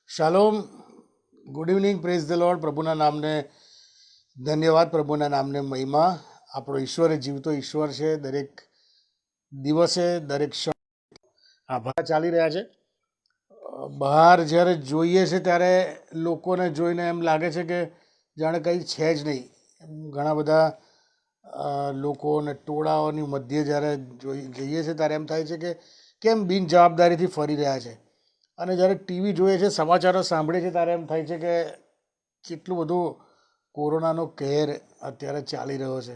શાલોમ, good evening, praise the lord. પ્રભુના નામને ધન્યવાદ, પ્રભુના નામને મહિમા. આપણો ઈશ્વર એ જીવતો ઈશ્વર છે. દરેક દિવસે દરેક ક્ષણ આભાર ચાલી રહ્યા છે. બહાર જ્યારે જોઈએ છે ત્યારે લોકોને જોઈને એમ લાગે છે કે જાણે કંઈ છે જ નહીં. ઘણા બધા લોકો અને ટોળાઓની મધ્યે જ્યારે જઈએ છે ત્યારે એમ થાય છે કે કેમ બિનજવાબદારીથી ફરી રહ્યા છે. અને જ્યારે ટીવી જોઈએ છે, સમાચારો સાંભળે છે ત્યારે એમ થાય છે કે કેટલું બધું કોરોનાનો કહેર અત્યારે ચાલી રહ્યો છે.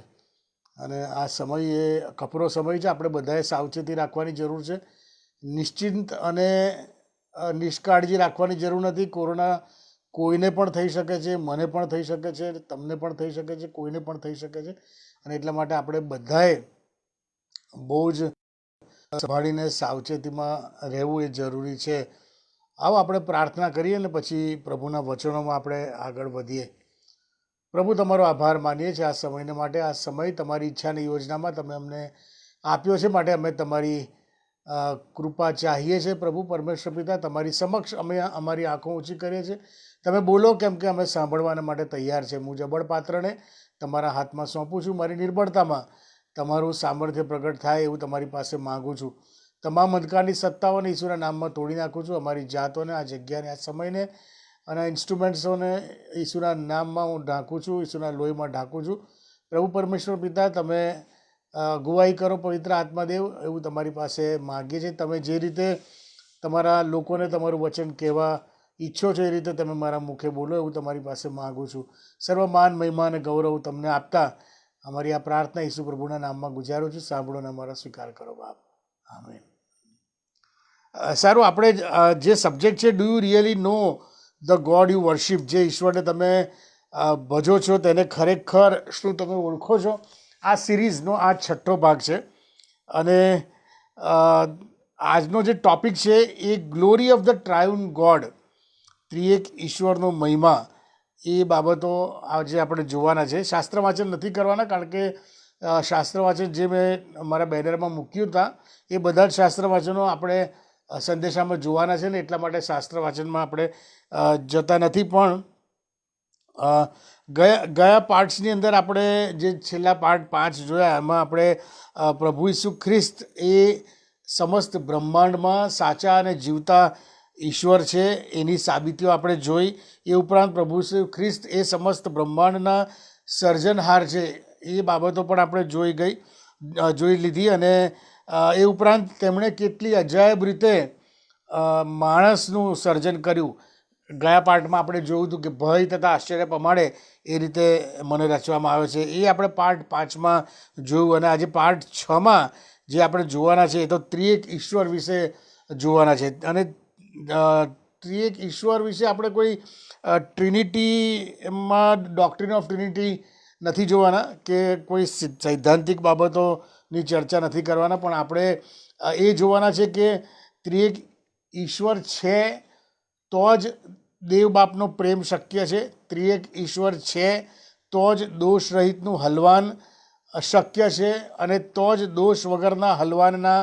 અને આ સમય એ કપરો સમય છે. આપણે બધાએ સાવચેતી રાખવાની જરૂર છે. નિશ્ચિંત અને નિષ્કાળજી રાખવાની જરૂર નથી. કોરોના કોઈને પણ થઈ શકે છે, મને પણ થઈ શકે છે, તમને પણ થઈ શકે છે, કોઈને પણ થઈ શકે છે. અને એટલા માટે આપણે બધાએ બહુ જ સંભાળીને સાવચેતીમાં રહેવું એ જરૂરી છે. આવો આપણે પ્રાર્થના કરીએ ને પછી પ્રભુના વચનોમાં આપણે આગળ વધીએ. પ્રભુ, તમારો આભાર માનીએ છીએ આ સમયને માટે. આ સમય તમારી ઈચ્છાની યોજનામાં તમે અમને આપ્યો છે, માટે અમે તમારી કૃપા ચાહીએ છીએ. પ્રભુ પરમેશ્વર પિતા, તમારી સમક્ષ અમે અમારી આંખો ઊંચી કરીએ છીએ. તમે બોલો, કેમ કે અમે સાંભળવાના માટે તૈયાર છે. હું જબડ પાત્રને તમારા હાથમાં સોંપું છું. મારી નિર્બળતામાં તમારું સામર્થ્ય પ્રગટ થાય એવું તમારી પાસે માગું છું. તમામ અંધકારની સત્તાઓને ઈશ્વરના નામમાં તોડી નાખું છું. અમારી જાતોને, આ જગ્યાને, આ સમયને અને ઇન્સ્ટ્રુમેન્ટ્સોને ઈશ્વરના નામમાં હું ઢાંકું છું, ઈશ્વરના લોહીમાં ઢાંકું છું. પ્રભુ પરમેશ્વર પિતા, તમે ગુવાહી કરો પવિત્ર આત્માદેવ, એવું તમારી પાસે માગીએ છીએ. તમે જે રીતે તમારા લોકોને તમારું વચન કહેવા ઈચ્છો છો એ રીતે તમે મારા મુખે બોલો એવું તમારી પાસે માગું છું. સર્વ માન, મહિમા અને ગૌરવ તમને આપતા અમારી આ પ્રાર્થના ઈસુ પ્રભુના નામમાં ગુજારું છું. સાંભળો ને અમારો સ્વીકાર કરો બાપ. આમેન. સારું, આપણે જે સબ્જેક્ટ છે, do you really know the god you worship, જે ઈશ્વરને તમે ભજો છો તેને ખરેખર શું તમે ઓળખો છો, આ સિરીઝનો આ 6થો ભાગ છે. અને આજનો જે ટોપિક છે એ ગ્લોરી ઓફ ધ ટ્રાયુન ગોડ, ત્રિએક ઈશ્વરનો મહિમા, એ બાબતો આજે આપણે જોવાના છે. શાસ્ત્ર વાંચન નથી કરવાના, કારણ કે શાસ્ત્ર વાંચન જે મેં મારા બેનરમાં મૂક્યું હતા એ બધા જ શાસ્ત્ર વાંચનો આપણે સંદેશામાં જોવાના છે ને એટલા માટે શાસ્ત્ર વાંચનમાં આપણે જતા નથી. પણ ગયા પાર્ટ્સની અંદર આપણે જે છેલ્લા પાર્ટ 5 જોયા એમાં આપણે પ્રભુ ઈસુ ખ્રિસ્ત એ સમસ્ત બ્રહ્માંડમાં સાચા અને જીવતા ઈશ્વર છે એની સાબિતીઓ આપણે જોઈ. એ ઉપરાંત પ્રભુ ઈસુ ખ્રિસ્ત એ સમસ્ત બ્રહ્માંડના સર્જનહાર છે એ બાબતો પણ આપણે જોઈ લીધી. અને એ ઉપરાંત તેમણે કેટલી અજાયબ રીતે માણસનું સર્જન કર્યું. ગયા પાર્ટમાં આપણે જોયું હતું કે ભય તથા આશ્ચર્ય પમાડે એ રીતે મને રચવામાં આવે છે. એ આપણે પાર્ટ 5માં જોયું. અને આજે પાર્ટ 6માં જે આપણે જોવાના છે એ તો ત્રિએક ઈશ્વર વિશે જોવાના છે. અને ત્રિએક ઈશ્વર વિશે આપણે કોઈ ટ્રિનિટીમાં ડોક્ટ્રિન ઓફ ટ્રિનિટી નથી જોવાના કે કોઈ સૈદ્ધાંતિક બાબતોની ચર્ચા નથી કરવાના. પણ આપણે એ જોવાના છે કે ત્રિએક ઈશ્વર છે તો જ દેવ બાપનો પ્રેમ શક્ય છે. ત્રિએક ઈશ્વર છે તો જ દોષ રહિતનું હલવાન શક્ય છે. અને તો જ દોષ વગરના હલવાનના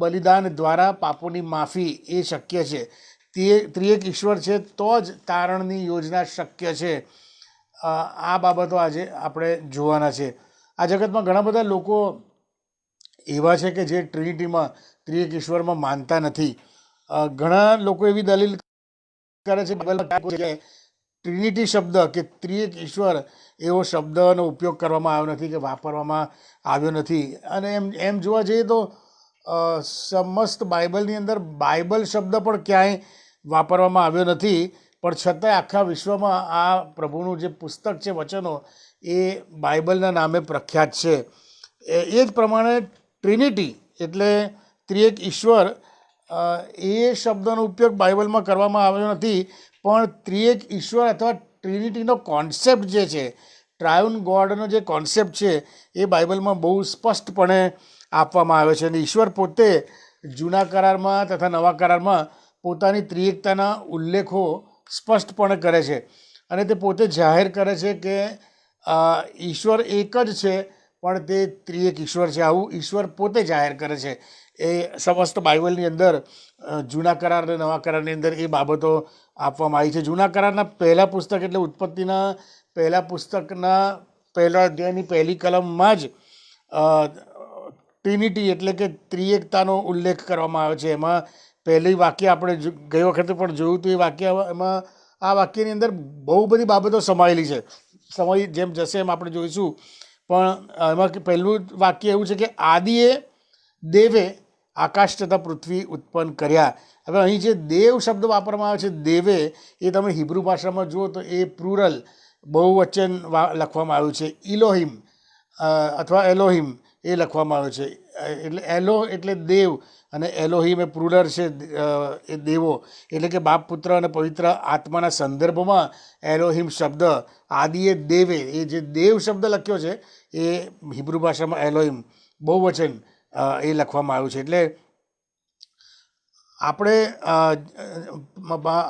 બલિદાન દ્વારા પાપોની માફી એ શક્ય છે. ત્રિએક ઈશ્વર છે તો જ તારણની યોજના શક્ય છે. આ બાબતો આજે આપણે જોવાના છે. આ જગતમાં ઘણા બધા લોકો એવા છે કે જે ટ્રિનિટીમાં, ત્રિએક ઈશ્વરમાં માનતા નથી. ઘણા લોકો એવી દલીલ કરે છે ટ્રિનિટી શબ્દ કે ત્રિએક ઈશ્વર એવો શબ્દનો ઉપયોગ કરવામાં આવ્યો નથી કે વાપરવામાં આવ્યો નથી. અને એમ જોવા જઈએ તો સમસ્ત બાઇબલની અંદર બાઇબલ શબ્દ પણ ક્યાંય વાપરવામાં આવ્યો નથી. પણ છતાંય આખા વિશ્વમાં આ પ્રભુનું જે પુસ્તક છે, વચનો, એ બાઇબલના નામે પ્રખ્યાત છે. એ જ પ્રમાણે ટ્રિનિટી એટલે ત્રિએક ઈશ્વર, એ શબ્દનો ઉપયોગ બાઇબલમાં કરવામાં આવ્યો નથી. પણ ત્રિએક ઈશ્વર અથવા ટ્રિનિટીનો કોન્સેપ્ટ જે છે, ટ્રાયુન ગોડનો જે કોન્સેપ્ટ છે, એ બાઇબલમાં બહુ સ્પષ્ટપણે આપવામાં આવે છે. અને ઈશ્વર પોતે જૂના કરારમાં તથા નવા કરારમાં પોતાની ત્રિએકતાના ઉલ્લેખો સ્પષ્ટપણે કરે છે. અને તે પોતે જાહેર કરે છે કે ઈશ્વર એક જ છે પણ તે ત્રિએક ઈશ્વર છે. આવું ઈશ્વર પોતે જાહેર કરે છે. એ સમસ્ત બાઇબલની અંદર જૂના કરાર અને નવા કરારની અંદર એ બાબતો આપવામાં આવી છે. જૂના કરારના પહેલાં પુસ્તક એટલે ઉત્પત્તિના પહેલા પુસ્તકના પહેલા અધ્યાયની પહેલી કલમમાં જ ટ્રિનિટી એટલે કે ત્રિએકતાનો ઉલ્લેખ કરવામાં આવે છે. એમાં પહેલી વાક્ય આપણે ગઈ વખતે પણ જોયું હતું. એ વાક્ય એમાં આ વાક્યની અંદર બહુ બધી બાબતો સમાયેલી છે. સમય જેમ જશે એમ આપણે જોઈશું. પણ એમાં પહેલું વાક્ય એવું છે કે આદિએ દેવે આકાશ તથા પૃથ્વી ઉત્પન્ન કર્યા. હવે અહીં જે દેવ શબ્દ વાપરવામાં આવે છે, દેવે, એ તમે હિબ્રુ ભાષામાં જુઓ તો એ પ્લુરલ બહુવચન લખવામાં આવ્યું છે. ઇલોહિમ અથવા એલોહિમ એ લખવામાં આવ્યું છે. એટલે એલો એટલે દેવ અને એલોહિમ એ પ્લુરલ છે, એ દેવો એટલે કે બાપ, પુત્ર અને પવિત્ર આત્માના સંદર્ભમાં એલોહિમ શબ્દ આદિએ દેવે, એ જે દેવ શબ્દ લખ્યો છે એ હિબ્રુ ભાષામાં એલોહિમ બહુવચન એ લખવામાં આવ્યું છે. એટલે આપણે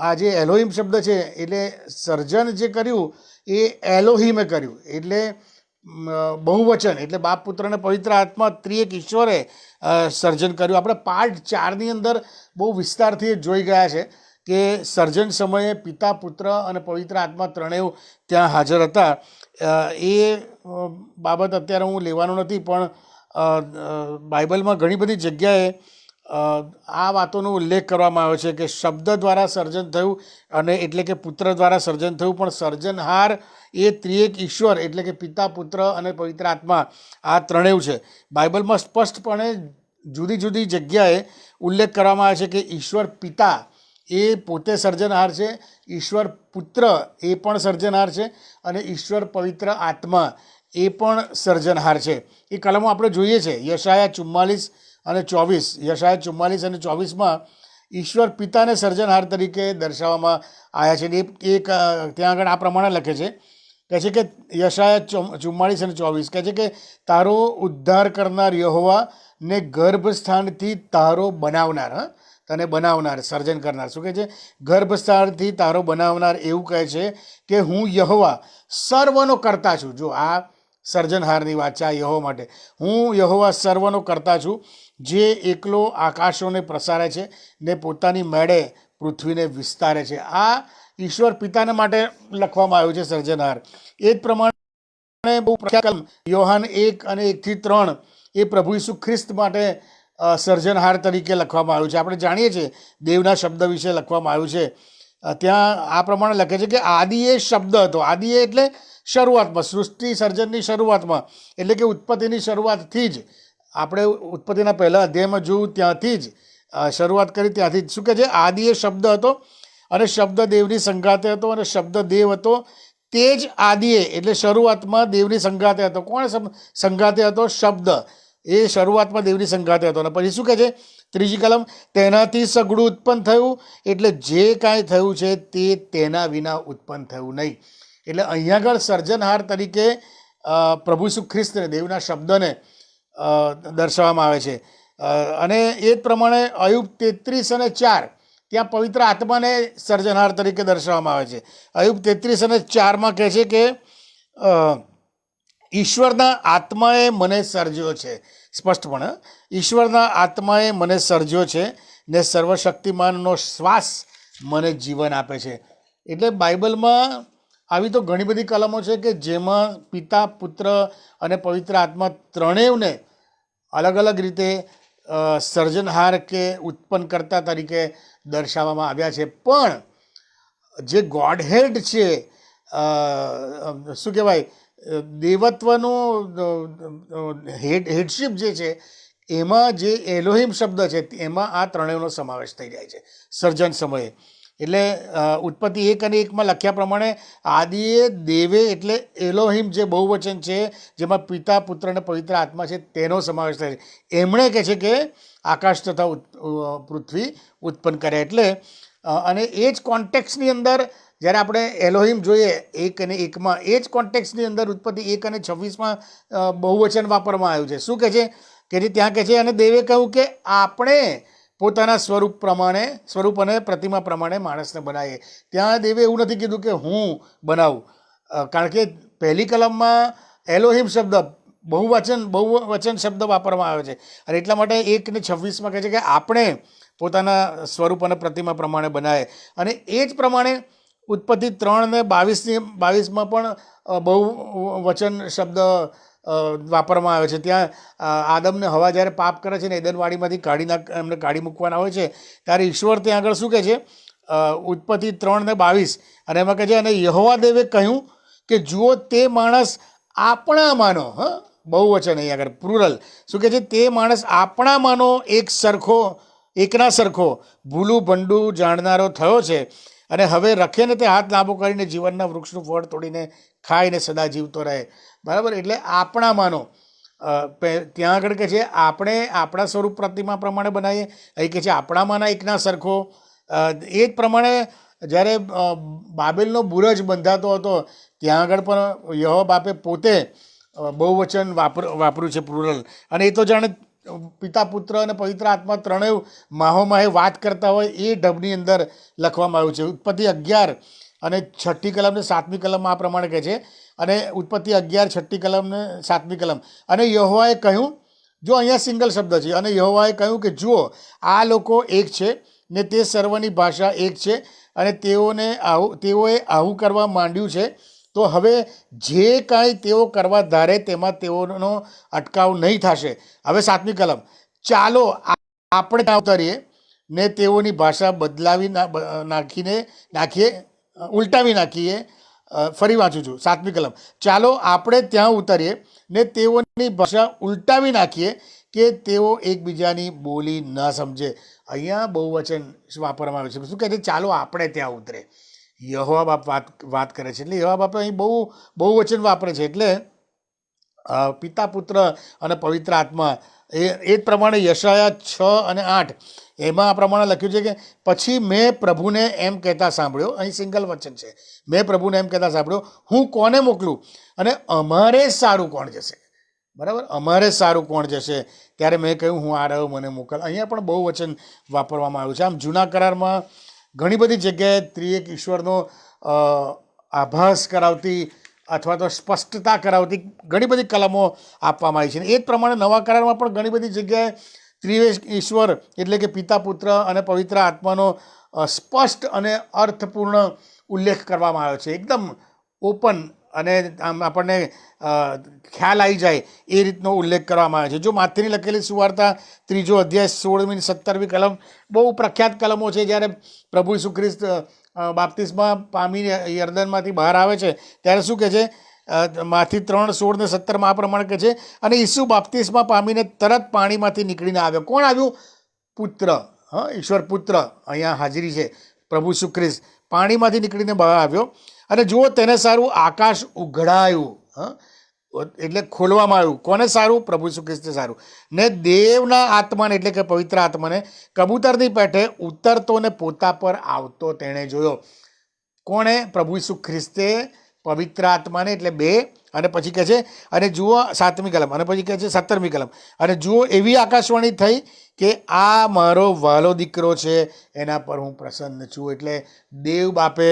આ જે એલોહિમ શબ્દ છે એટલે સર્જન જે કર્યું એ એલોહિમે કર્યું, એટલે બહુવચન એટલે બાપ, પુત્ર અને પવિત્ર આત્મા ત્રિએક ઈશ્વરે સર્જન કર્યું. આપણે પાર્ટ 4ની અંદર બહુ વિસ્તારથી જોઈ ગયા છે કે સર્જન સમયે પિતા, પુત્ર અને પવિત્ર આત્મા ત્રણેય ત્યાં હાજર હતા. એ બાબત અત્યારે હું લેવાનો નથી, પણ બાઇબલમાં ઘણી બધી જગ્યાએ આ વાતોનો ઉલ્લેખ કરવામાં આવ્યો છે કે શબ્દ દ્વારા સર્જન થયું, અને એટલે કે પુત્ર દ્વારા સર્જન થયું, પણ સર્જનહાર એ ત્રિએક ઈશ્વર એટલે કે પિતા, પુત્ર અને પવિત્ર આત્મા આ ત્રણેય છે. બાઇબલમાં સ્પષ્ટપણે જુદી જુદી જગ્યાએ ઉલ્લેખ કરવામાં આવે છે કે ઈશ્વર પિતા એ પોતે સર્જનહાર છે, ઈશ્વર પુત્ર એ પણ સર્જનહાર છે, અને ઈશ્વર પવિત્ર આત્મા એ પણ સર્જનહાર છે. એ કલમો આપણે જોઈએ છે. યશાયા 44 અને 24, યશાયા 44 અને 24માં ઈશ્વર પિતાને સર્જનહાર તરીકે દર્શાવવામાં આવ્યા છે. એક ત્યાં આગળ આ પ્રમાણે લખે છે, કહે છે કે યશાયા 44 અને 24 કહે છે કે તારો ઉદ્ધાર કરનાર યહોવા ને ગર્ભસ્થાનથી તારો બનાવનાર, તને બનાવનાર, સર્જન કરનાર. શું કહે છે? ગર્ભસ્થાનથી તારો બનાવનાર એવું કહે છે કે હું યહોવા સર્વનો કરતા છું. જો આ સર્જનહારની વાત છે આ યહોવા માટે. હું યહોવા સર્વનો કરતા છું, જે એકલો આકાશોને પ્રસારે છે ને પોતાની મેળે પૃથ્વીને વિસ્તારે છે. આ ઈશ્વર પિતાને માટે લખવામાં આવ્યું છે સર્જનહાર. એ જ પ્રમાણે બહુ પ્રખ્યાત યોહાન 1 અને 1-3 એ પ્રભુ ઈસુ ખ્રિસ્ત માટે સર્જનહાર તરીકે લખવામાં આવ્યું છે. આપણે જાણીએ છીએ દેવના શબ્દ વિશે લખવામાં આવ્યું છે. ત્યાં આ પ્રમાણે લખે છે કે આદિએ શબ્દ હતો. આદિએ એટલે શરૂઆતમાં, સૃષ્ટિ સર્જનની શરૂઆતમાં, એટલે કે ઉત્પત્તિની શરૂઆતથી જ, આપણે ઉત્પત્તિના પહેલા અધ્યાયમાં જોયું ત્યાંથી જ શરૂઆત કરી, ત્યાંથી જ. શું કહે છે? આદિએ શબ્દ હતો અને શબ્દ દેવની સંગાતે હતો અને શબ્દ દેવ હતો. તે જ આદિએ એટલે શરૂઆતમાં દેવની સંગાતે હતો. કોણ સંગાતે હતો? શબ્દ. એ શરૂઆતમાં દેવની સંગાતે હતો. અને પછી શું કહે છે? ત્રીજી કલમ, તેનાથી સઘળું ઉત્પન્ન થયું, એટલે જે કાંઈ થયું છે તે તેના વિના ઉત્પન્ન થયું નહીં. એટલે અહીંયા આગળ સર્જનહાર તરીકે પ્રભુ ઈસુ ખ્રિસ્તને, દેવના શબ્દને દર્શાવવામાં આવે છે. અને એ જ પ્રમાણે અયુબ 33 અને 4 ત્યાં પવિત્ર આત્માને સર્જનહાર તરીકે દર્શાવવામાં આવે છે. અયુબ 33 અને 4માં કહે છે કે ઈશ્વરના આત્માએ મને સર્જ્યો છે. સ્પષ્ટપણે ઈશ્વરના આત્માએ મને સર્જ્યો છે ને સર્વશક્તિમાનનો શ્વાસ મને જીવન આપે છે. એટલે બાઇબલમાં આવી તો ઘણી બધી કલમો છે કે જેમાં પિતા, પુત્ર અને પવિત્ર આત્મા ત્રણેયને અલગ અલગ રીતે સર્જનહાર કે ઉત્પન્નકર્તા તરીકે દર્શાવવામાં આવ્યા છે. પણ જે ગોડહેડ છે, શું કહેવાય, દેવત્વનું હેડશીપ જે છે, એમાં જે એલોહિમ શબ્દ છે એમાં આ ત્રણેયનો સમાવેશ થઈ જાય છે સર્જન સમયે. એટલે ઉત્પત્તિ 1 અને 1માં લખ્યા પ્રમાણે આદિએ દેવે એટલે એલોહિમ જે બહુવચન છે, જેમાં પિતા, પુત્ર અને પવિત્ર આત્મા છે, તેનો સમાવેશ થાય છે. એમણે કહે છે કે આકાશ તથા પૃથ્વી ઉત્પન્ન કર્યા. એટલે અને એ જ કોન્ટેક્સની અંદર જ્યારે આપણે એલોહિમ જોઈએ 1 અને 1માં, એ જ કોન્ટેક્સની અંદર ઉત્પત્તિ 1 અને 26માં બહુવચન વાપરવામાં આવ્યું છે. શું કહે છે? કે જે ત્યાં કહે છે, અને દેવે કહ્યું કે આપણે પોતાના સ્વરૂપ અને પ્રતિમા પ્રમાણે માણસને બનાવીએ. ત્યાં દેવે એવું નથી કીધું કે હું બનાવું, કારણ કે પહેલી કલમમાં એલોહિમ શબ્દ બહુવચન શબ્દ વાપરવામાં આવે છે. અને એટલા માટે 1:26 કહે છે કે આપણે પોતાના સ્વરૂપ અને પ્રતિમા પ્રમાણે બનાવે. અને એ જ પ્રમાણે ઉત્પત્તિ 3:22 પણ બહુવચન શબ્દ વાપરવામાં આવે છે. ત્યાં આદમને હવા જ્યારે પાપ કરે છે ને એદનવાડીમાંથી એમને કાઢી મૂકવાના હોય છે ત્યારે ઈશ્વર ત્યાં આગળ શું કહે છે, ઉત્પત્તિ 3:22, અને એમાં કહે છે, અને યહોવા દેવે કહ્યું કે જુઓ તે માણસ આપણામાંનો, બહુવચન અહીં આગળ પ્લુરલ શું કહે છે, તે માણસ આપણામાંનો એકના સરખો ભૂલું ભંડું જાણનારો થયો છે, અને હવે રખે ને તે હાથ લાંબો કરીને જીવનના વૃક્ષનું ફળ તોડીને ખાઈને સદા જીવતો રહે. બરાબર, એટલે આપણામાંનો ત્યાં આગળ કહે છે આપણે આપણા સ્વરૂપ પ્રતિમા પ્રમાણે બનાવીએ. અહીં કહે છે આપણામાંના એકના સરખો. એ જ પ્રમાણે જ્યારે બાબેલનો બુરજ બંધાતો હતો ત્યાં આગળ પણ યહોવા બાપે પોતે બહુવચન વાપર્યું છે, પ્લુરલ. અને એ તો જાણે પિતા, પુત્ર અને પવિત્ર આત્મા ત્રણેય માહોમાહે વાત કરતા હોય એ ઢબની અંદર લખવામાં આવ્યું છે. ઉત્પત્તિ 11 અને 6મી કલમ ને 7મી કલમ આ પ્રમાણે કહે છે. અને ઉત્પત્તિ 11, 6મી કલમ ને 7મી કલમ. અને યહોવાએ કહ્યું, જો અહીંયા સિંગલ શબ્દ છે, અને યહોવાએ કહ્યું કે જુઓ આ લોકો એક છે ને તે સર્વની ભાષા એક છે, અને તેઓએ આવું કરવા માંડ્યું છે, તો હવે જે કાંઈ તેઓ કરવા ધારે તેમાં તેઓનો અટકાવ નહીં થશે. હવે 7મી કલમ, ચાલો આપણે ઉતારીએ ને તેઓની ભાષા ઉલટાવી નાખીએ. ફરી વાંચું છું, 7મી કલમ, ચાલો આપણે ત્યાં ઉતારીએ ને તેઓની ભાષા ઉલટાવી નાખીએ કે તેઓ એકબીજાની બોલી ન સમજે. અહીંયા બહુવચન વાપરવામાં આવે છે. શું કહે છે, ચાલો આપણે ત્યાં ઉતરે. યહોવા બાપ વાત કરે છે, એટલે યહોવા બાપે અહીં બહુવચન વાપરે છે. એટલે પિતા, પુત્ર અને પવિત્ર આત્મા. એ જ પ્રમાણે યશાયા 6 અને 8 એમાં આ પ્રમાણે લખ્યું છે કે પછી મેં પ્રભુને એમ કહેતા સાંભળ્યો. અહીં સિંગલ વચન છે, મેં પ્રભુને એમ કહેતા સાંભળ્યો, હું કોને મોકલું અને અમારે સારું કોણ જશે. બરાબર, અમારે સારું કોણ જશે. ત્યારે મેં કહ્યું, હું આ રહ્યો, મને મોકલ. અહીંયા પણ બહુવચન વાપરવામાં આવ્યું છે. આમ જૂના કરારમાં ઘણી બધી જગ્યાએ ત્રિએક ઈશ્વરનો આભાસ કરાવતી અથવા તો સ્પષ્ટતા કરાવતી ઘણી બધી કલમો આપવામાં આવી છે. એ જ પ્રમાણે નવા કરારમાં પણ ઘણી બધી જગ્યાએ ત્રિએક ઈશ્વર એટલે કે પિતા, પુત્ર અને પવિત્ર આત્માનો સ્પષ્ટ અને અર્થપૂર્ણ ઉલ્લેખ કરવામાં આવ્યો છે. એકદમ ઓપન અને આમ આપણને ખ્યાલ આવી જાય એ રીતનો ઉલ્લેખ કરવામાં આવે છે. જો માથેની લખેલી સુવાર્તા 3 અધ્યાય 16મી 17મી કલમ બહુ પ્રખ્યાત કલમો છે. જ્યારે પ્રભુ ઈસુ ખ્રિસ્ત બાપ્તિસ્મા પામીને યર્દનમાંથી બહાર આવે છે ત્યારે શું કહે છે, માથી 3:16 ને 17 આ પ્રમાણે કહે છે, અને ઈસુ બાપ્તિસ્મા પામીને તરત પાણીમાંથી નીકળીને આવ્યો. કોણ આવ્યું? પુત્ર, ઈશ્વર પુત્ર અહીંયા હાજરી છે. પ્રભુ ઈસુ ખ્રિસ્ત પાણીમાંથી નીકળીને બહાર આવ્યો, અને જુઓ તેને સારું આકાશ ઉઘડાયું, એટલે ખોલવામાં આવ્યું. કોને સારું? પ્રભુ ઈસુ ખ્રિસ્તે સારું. ને દેવના આત્માને એટલે કે પવિત્ર આત્માને કબૂતરની પેઠે ઉતરતો ને પોતા પર આવતો તેણે જોયો. કોણે? પ્રભુ ઈસુ ખ્રિસ્તે પવિત્ર આત્માને, એટલે 2. અને પછી કહે છે, અને જુઓ 7મી કલમ, અને પછી કહે છે 17મી કલમ, અને જુઓ એવી આકાશવાણી થઈ કે આ મારો વહાલો દીકરો છે, એના પર હું પ્રસન્ન છું. એટલે દેવ બાપે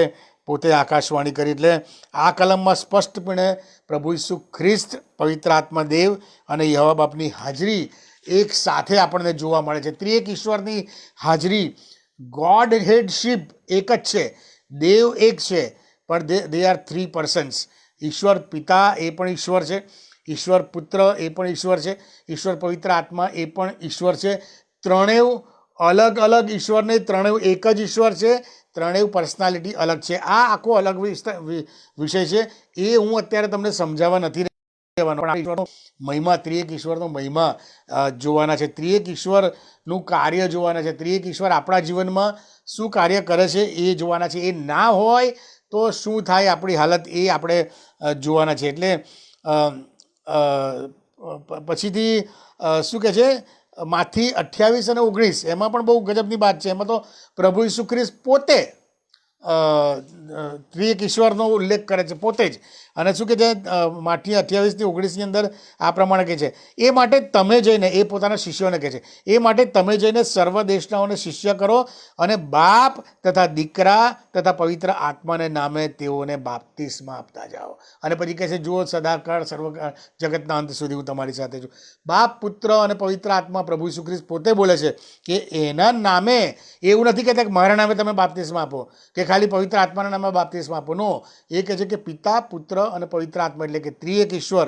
પોતે આકાશવાણી કરી. એટલે આ કલમમાં સ્પષ્ટપણે પ્રભુ ઈસુ ખ્રિસ્ત, પવિત્ર આત્મા, દેવ અને યહોવા બાપની હાજરી એક સાથે આપણને જોવા મળે છે. ત્રિએક ઈશ્વરની હાજરી, ગોડ હેડશીપ એક જ છે, દેવ એક છે, પણ દે આર 3 persons. ઈશ્વર પિતા એ પણ ઈશ્વર છે, ઈશ્વર પુત્ર એ પણ ઈશ્વર છે, ઈશ્વર પવિત્ર આત્મા એ પણ ઈશ્વર છે. ત્રણેય અલગ અલગ ઈશ્વર નહીં, ત્રણેય એક જ ઈશ્વર છે. ત્રણેય પર્સનાલિટી અલગ છે. આ આખો અલગ વિષય છે. એ હું અત્યારે તમને સમજાવવા નથી રહેવાનો. ઈશ્વરનો મહિમા, ત્રિએક ઈશ્વરનો મહિમા જોવાના છે, ત્રિએક ઈશ્વરનું કાર્ય જોવાના છે, ત્રિએક ઈશ્વર આપણા જીવનમાં શું કાર્ય કરે છે એ જોવાના છે. એ ના હોય તો શું થાય આપણી હાલત, એ આપણે જોવાના છે. એટલે પછીથી શું કહે છે, માથી 28 અને 19 એમાં પણ બહુ ગજબની વાત છે. એમાં તો પ્રભુ ઈસુ ખ્રિસ્ત પોતે ત્રિએક ઈશ્વરનો ઉલ્લેખ કરે છે પોતે જ. અને શું કહે છે માઠી 28-19ની અંદર આ પ્રમાણે કહે છે, એ માટે તમે જઈને, એ પોતાના શિષ્યોને કહે છે, એ માટે તમે જઈને સર્વ દેશનાઓને શિષ્ય કરો અને બાપ તથા દીકરા તથા પવિત્ર આત્માને નામે તેઓને બાપ્તિસ્મા આપતા જાઓ. અને પછી કહે છે, જુઓ સદાકાળ સર્વ જગતના અંત સુધી હું તમારી સાથે છું. બાપ, પુત્ર અને પવિત્ર આત્મા પ્રભુ ઈસુ ખ્રિસ્ત પોતે બોલે છે કે એના નામે, એવું નથી કહેતા કે મારા નામે તમે બાપ્તિસ્મા આપો કે ખાલી પવિત્ર આત્માના નામે બાપ્તિસ્મા આપો. નો, એ કહે છે કે પિતા, પુત્ર અને પવિત્ર આત્મા, એટલે કે ત્રિએક ઈશ્વર.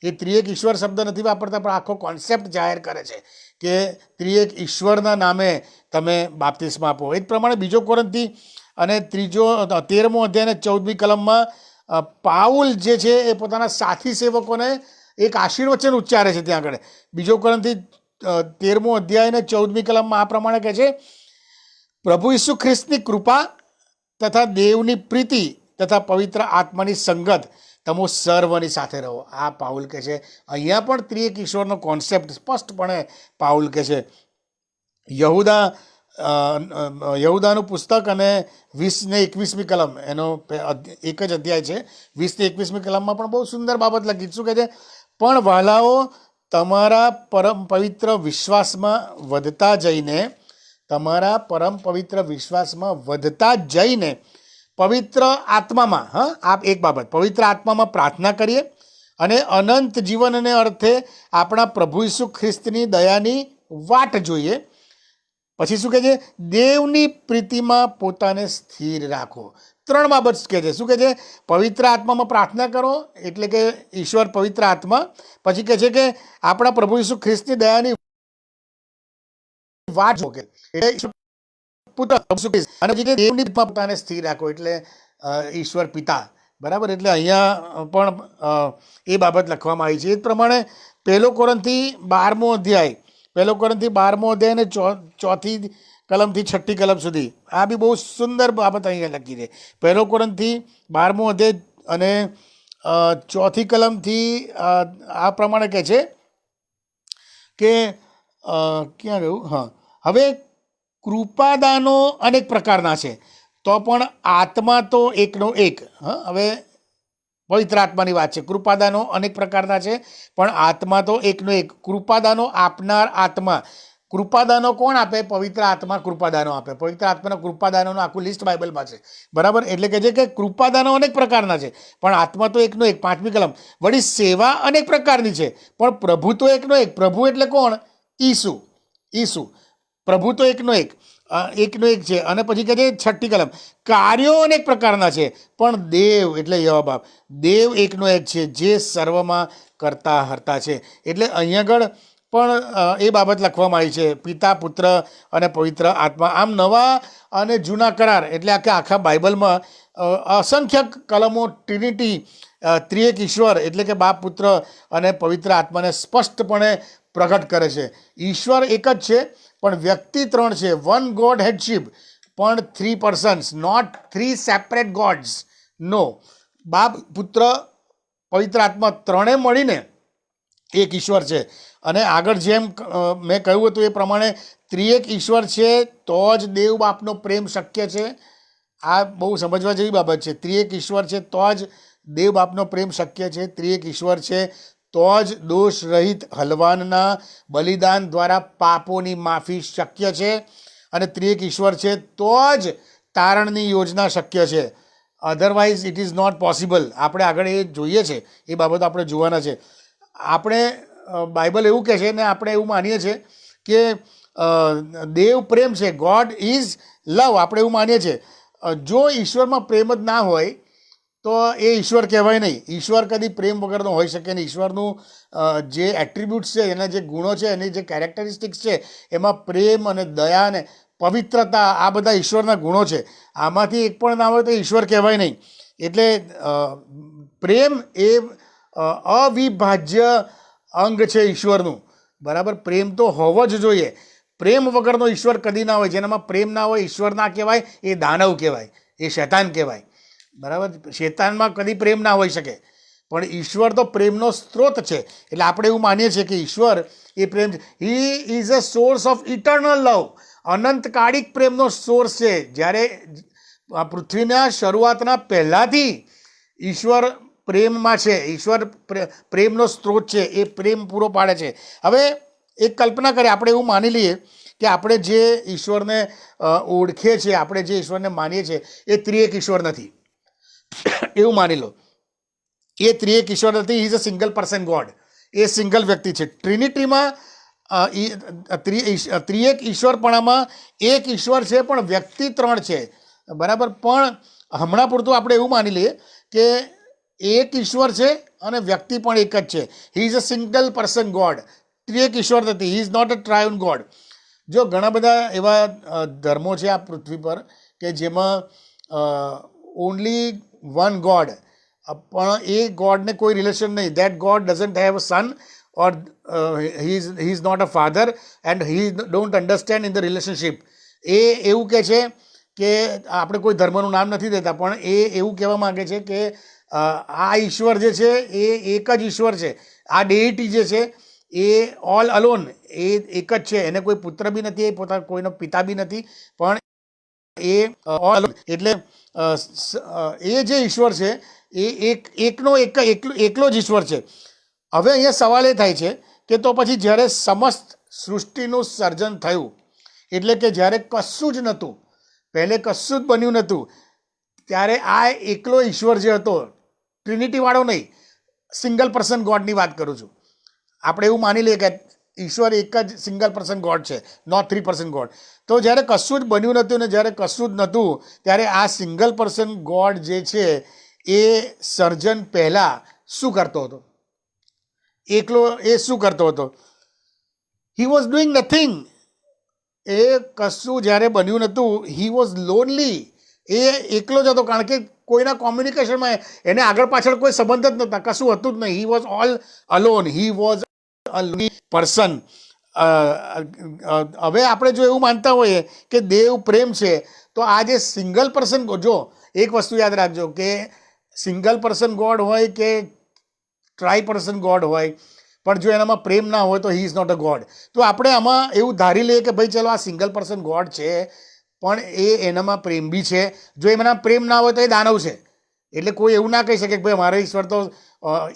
એ ત્રિએક ઈશ્વર શબ્દ નથી વાપરતા, પણ આખો કોન્સેપ્ટ જાહેર કરે છે કે ત્રિએક ઈશ્વરના નામે તમે બાપ્તિસ્મા આપો. એ જ પ્રમાણે 2 કોરિન્થી અને 13મો અધ્યાય અને 14મી કલમમાં પાઉલ જે છે એ પોતાના સાથી સેવકોને એક આશીર્વચન ઉચ્ચારે છે. ત્યાં આગળ 2 કોરિન્થી 13મો અધ્યાય અને 14મી કલમમાં આ પ્રમાણે કહે છે, પ્રભુ ઈસુ ખ્રિસ્તની કૃપા તથા દેવની પ્રીતિ તથા પવિત્ર આત્માની સંગત તમો સર્વની સાથે રહો. આ પાઉલ કહે છે. અહીંયા પણ ત્રિએક ઈશ્વરનો કોન્સેપ્ટ સ્પષ્ટપણે પાઉલ કહે છે. યહુદાનું પુસ્તક અને 20 ને 21મી કલમ, એનો એક જ અધ્યાય છે. 20 ને 21મી કલમમાં પણ બહુ સુંદર બાબત લખી. શું કહે છે? પણ વહાલાઓ, તમારા પરમ પવિત્ર વિશ્વાસમાં વધતા જઈને, તમારા પરમ પવિત્ર વિશ્વાસમાં વધતા જઈને પવિત્ર આત્મામાં, આ એક બાબત, પવિત્ર આત્મામાં પ્રાર્થના કરીએ અને અનંત જીવનને અર્થે આપણા પ્રભુ ઈસુ ખ્રિસ્તની દયાની વાટ જોઈએ. પછી શું કહે છે? દેવની પ્રીતિમાં પોતાને સ્થિર રાખો. 3 બાબત કહે છે. શું કહે છે? પવિત્ર આત્મામાં પ્રાર્થના કરો, એટલે કે ઈશ્વર પવિત્ર આત્મા. પછી કહે છે કે આપણા પ્રભુ ઈસુ ખ્રિસ્તની દયાની વાટ જોકે, એટલે પુત્ર અને દેવની પોતાને સ્થિર રાખો, એટલે ઈશ્વર પિતા. બરાબર. એટલે અહીંયા પણ એ બાબત લખવામાં આવી છે. એ જ પ્રમાણે 1 કોરિન્થી 12મો અધ્યાય, 1 કોરિન્થી 12મો અધ્યાય ને 4મી કલમથી 6મી કલમ સુધી, આ બી બહુ સુંદર બાબત અહીંયા લખી છે. 1 કોરિન્થી 12મો અધ્યાય અને 4મી કલમથી આ પ્રમાણે કહે છે કે ક્યાં ગયું? હવે કૃપાદાનો અનેક પ્રકારના છે, તો પણ આત્મા તો એકનો એક. હવે પવિત્ર આત્માની વાત છે. કૃપાદાનો અનેક પ્રકારના છે, પણ આત્મા તો એકનો એક. કૃપાદાનો આપનાર આત્મા. કૃપાદાનો કોણ આપે? પવિત્ર આત્મા કૃપાદાનો આપે. પવિત્ર આત્માના કૃપાદાનોનું આખું લિસ્ટ બાઇબલમાં છે. બરાબર. એટલે કે છે કે કૃપાદાનો અનેક પ્રકારના છે, પણ આત્મા તો એકનો એક. 5મી કલમ, વળી સેવા અનેક પ્રકારની છે, પણ પ્રભુ તો એકનો એક. પ્રભુ એટલે કોણ? ઈસુ. પ્રભુ તો એકનો એક છે. અને પછી કહે છે 6મી કલમ, કાર્યો અનેક પ્રકારના છે, પણ દેવ એટલે યહોવા બાપ, દેવ એકનો એક છે, જે સર્વમાં કરતા હરતા છે. એટલે અહીંયા આગળ પણ એ બાબત લખવામાં આવી છે, પિતા, પુત્ર અને પવિત્ર આત્મા. આમ નવા અને જૂના કરાર, એટલે આખા બાઇબલમાં અસંખ્ય કલમો ટ્રિનિટી, ત્રિએક ઈશ્વર એટલે કે બાપ, પુત્ર અને પવિત્ર આત્માને સ્પષ્ટપણે પ્રગટ કરે છે. ઈશ્વર એક જ છે, પણ વ્યક્તિ 3 છે. 1 ગોડ હેડશીપ, પણ 3 પર્સન્સ, નોટ 3 સેપરેટ ગોડ્સ. નો, બાપ, પુત્ર, પવિત્ર આત્મા ત્રણે મળીને એક ઈશ્વર છે. અને આગળ જેમ મેં કહ્યું હતું એ પ્રમાણે ત્રિએક ઈશ્વર છે તો જ દેવ બાપનો પ્રેમ શક્ય છે. આ બહુ સમજવા જેવી બાબત છે. ત્રિએક ઈશ્વર છે તો જ દેવ બાપનો પ્રેમ શક્ય છે. ત્રિએક ઈશ્વર છે તો જ દોષ રહિત હલવાનના બલિદાન દ્વારા પાપોની માફી શક્ય છે. અને ત્રિએક ઈશ્વર છે તો જ તારણની યોજના શક્ય છે. Otherwise it is not possible. આપણે આગળ એ જોઈએ છે, એ બાબતો આપણે જોવાના છે. આપણે બાઇબલ એવું કહે છે ને આપણે એવું માનીએ છીએ કે દેવ પ્રેમ છે, ગોડ ઇઝ લવ. આપણે એવું માનીએ છીએ. જો ઈશ્વરમાં પ્રેમ જ ના હોય તો એ ઈશ્વર કહેવાય નહીં. ઈશ્વર કદી પ્રેમ વગરનો હોઈ શકે નહીં. ઈશ્વરનું જે એટ્રીબ્યુટ્સ છે, એના જે ગુણો છે, એની જે કેરેક્ટરિસ્ટિક્સ છે, એમાં પ્રેમ અને દયા અને પવિત્રતા, આ બધા ઈશ્વરના ગુણો છે. આમાંથી એક પણ ના હોય તો ઈશ્વર કહેવાય નહીં. એટલે પ્રેમ એ અવિભાજ્ય અંગ છે ઈશ્વરનું. બરાબર. પ્રેમ તો હોવો જ જોઈએ. પ્રેમ વગરનો ઈશ્વર કદી ના હોય. જેનામાં પ્રેમ ના હોય ઈશ્વર ના કહેવાય, એ દાનવ કહેવાય, એ શૈતાન કહેવાય. બરાબર. શૈતાનમાં કદી પ્રેમ ના હોઈ શકે, પણ ઈશ્વર તો પ્રેમનો સ્ત્રોત છે. એટલે આપણે એવું માનીએ છીએ કે ઈશ્વર એ પ્રેમ છે. He is a source of eternal love. અનંતકાળિક પ્રેમનો સોર્સ છે. જ્યારે આ પૃથ્વીના શરૂઆતના પહેલાંથી ઈશ્વર પ્રેમમાં છે, ઈશ્વર પ્રેમનો સ્ત્રોત છે, એ પ્રેમ પૂરો પાડે છે. હવે એક કલ્પના કરીએ, આપણે એવું માની લઈએ કે આપણે જે ઈશ્વરને ઓળખીએ છીએ, આપણે જે ઈશ્વરને માનીએ છીએ એ ત્રિએક ઈશ્વર નથી. એવું માની લો, એ ત્રિએક ઈશ્વર નથી. Is a single person God. A single વ્યક્તિ છે. ટ્રિનિટીમાં ત્રિએક ઈશ્વરપણામાં એક ઈશ્વર છે પણ વ્યક્તિ ત્રણ છે, બરાબર. પણ હમણાં પૂરતું આપણે એવું માની લઈએ કે એક ઈશ્વર છે અને વ્યક્તિ પણ એક જ છે. He is a single person God. ત્રિએક ઈશ્વર નથી. He is not a triune God. જો ઘણા બધા એવા ધર્મો છે આ પૃથ્વી પર કે જેમાં ઓનલી વન ગોડ, પણ એ ગોડને કોઈ રિલેશન નહીં. That god doesn't have a son or he is not a father and he don't understand in the relationship. એ એવું કહે છે કે આપણે કોઈ ધર્મનું નામ નથી દેતા, પણ એ એવું કહેવા માંગે છે કે આ ઈશ્વર જે છે એ એક જ ઈશ્વર છે. આ ડેઇટી જે છે એ ઓલ અલોન, એ એક જ છે. એને કોઈ પુત્ર બી નથી, એ પોતાનો કોઈનો પિતા બી નથી, પણ એ ઓલ અલોન. એટલે એ જે ઈશ્વર છે એ એકલો જ ઈશ્વર છે. હવે અહીંયા સવાલ એ થાય છે કે તો પછી જ્યારે સમસ્ત સૃષ્ટિનું સર્જન થયું, એટલે કે જ્યારે કશું જ નહોતું, પહેલે કશું જ બન્યું નહોતું, ત્યારે આ એકલો ઈશ્વર જે હતો, ટ્રિનિટીવાળો નહીં, સિંગલ પર્સન ગોડની વાત કરું છું. આપણે એવું માની લઈએ કે ઈશ્વર એક જ સિંગલ પર્સન ગોડ છે, નોટ 3 પર્સન ગોડ. તો જ્યારે કશું જ બન્યું નહોતું ને જ્યારે કશું જ નહોતું, ત્યારે આ સિંગલ પર્સન ગોડ જે છે એ સર્જન પહેલાં શું કરતો હતો? એકલો એ શું કરતો હતો? He was doing nothing. એ કશું જ્યારે બન્યું નહોતું, હી વોઝ લોનલી. એ એકલો જ હતો, કારણ કે કોઈના કોમ્યુનિકેશનમાં એને આગળ પાછળ કોઈ સંબંધ જ નહોતા, કશું હતું જ નહીં. He was all alone. He was a lonely person. હવે આપણે જો એવું માનતા હોઈએ કે દેવ પ્રેમ છે, તો આ જે સિંગલ પર્સન, જો એક વસ્તુ યાદ રાખજો કે સિંગલ પર્સન ગોડ હોય કે ટ્રાય પર્સન ગોડ હોય, પણ જો એનામાં પ્રેમ ના હોય તો he is not a god. તો આપણે આમાં એવું ધારી લઈએ કે ભાઈ ચલો આ સિંગલ પર્સન ગોડ છે, પણ એનામાં પ્રેમ બી છે. જો એમાં પ્રેમ ના હોય તો એ દાનવ છે. એટલે કોઈ એવું ના કહી શકે કે ભાઈ મારો ઈશ્વર તો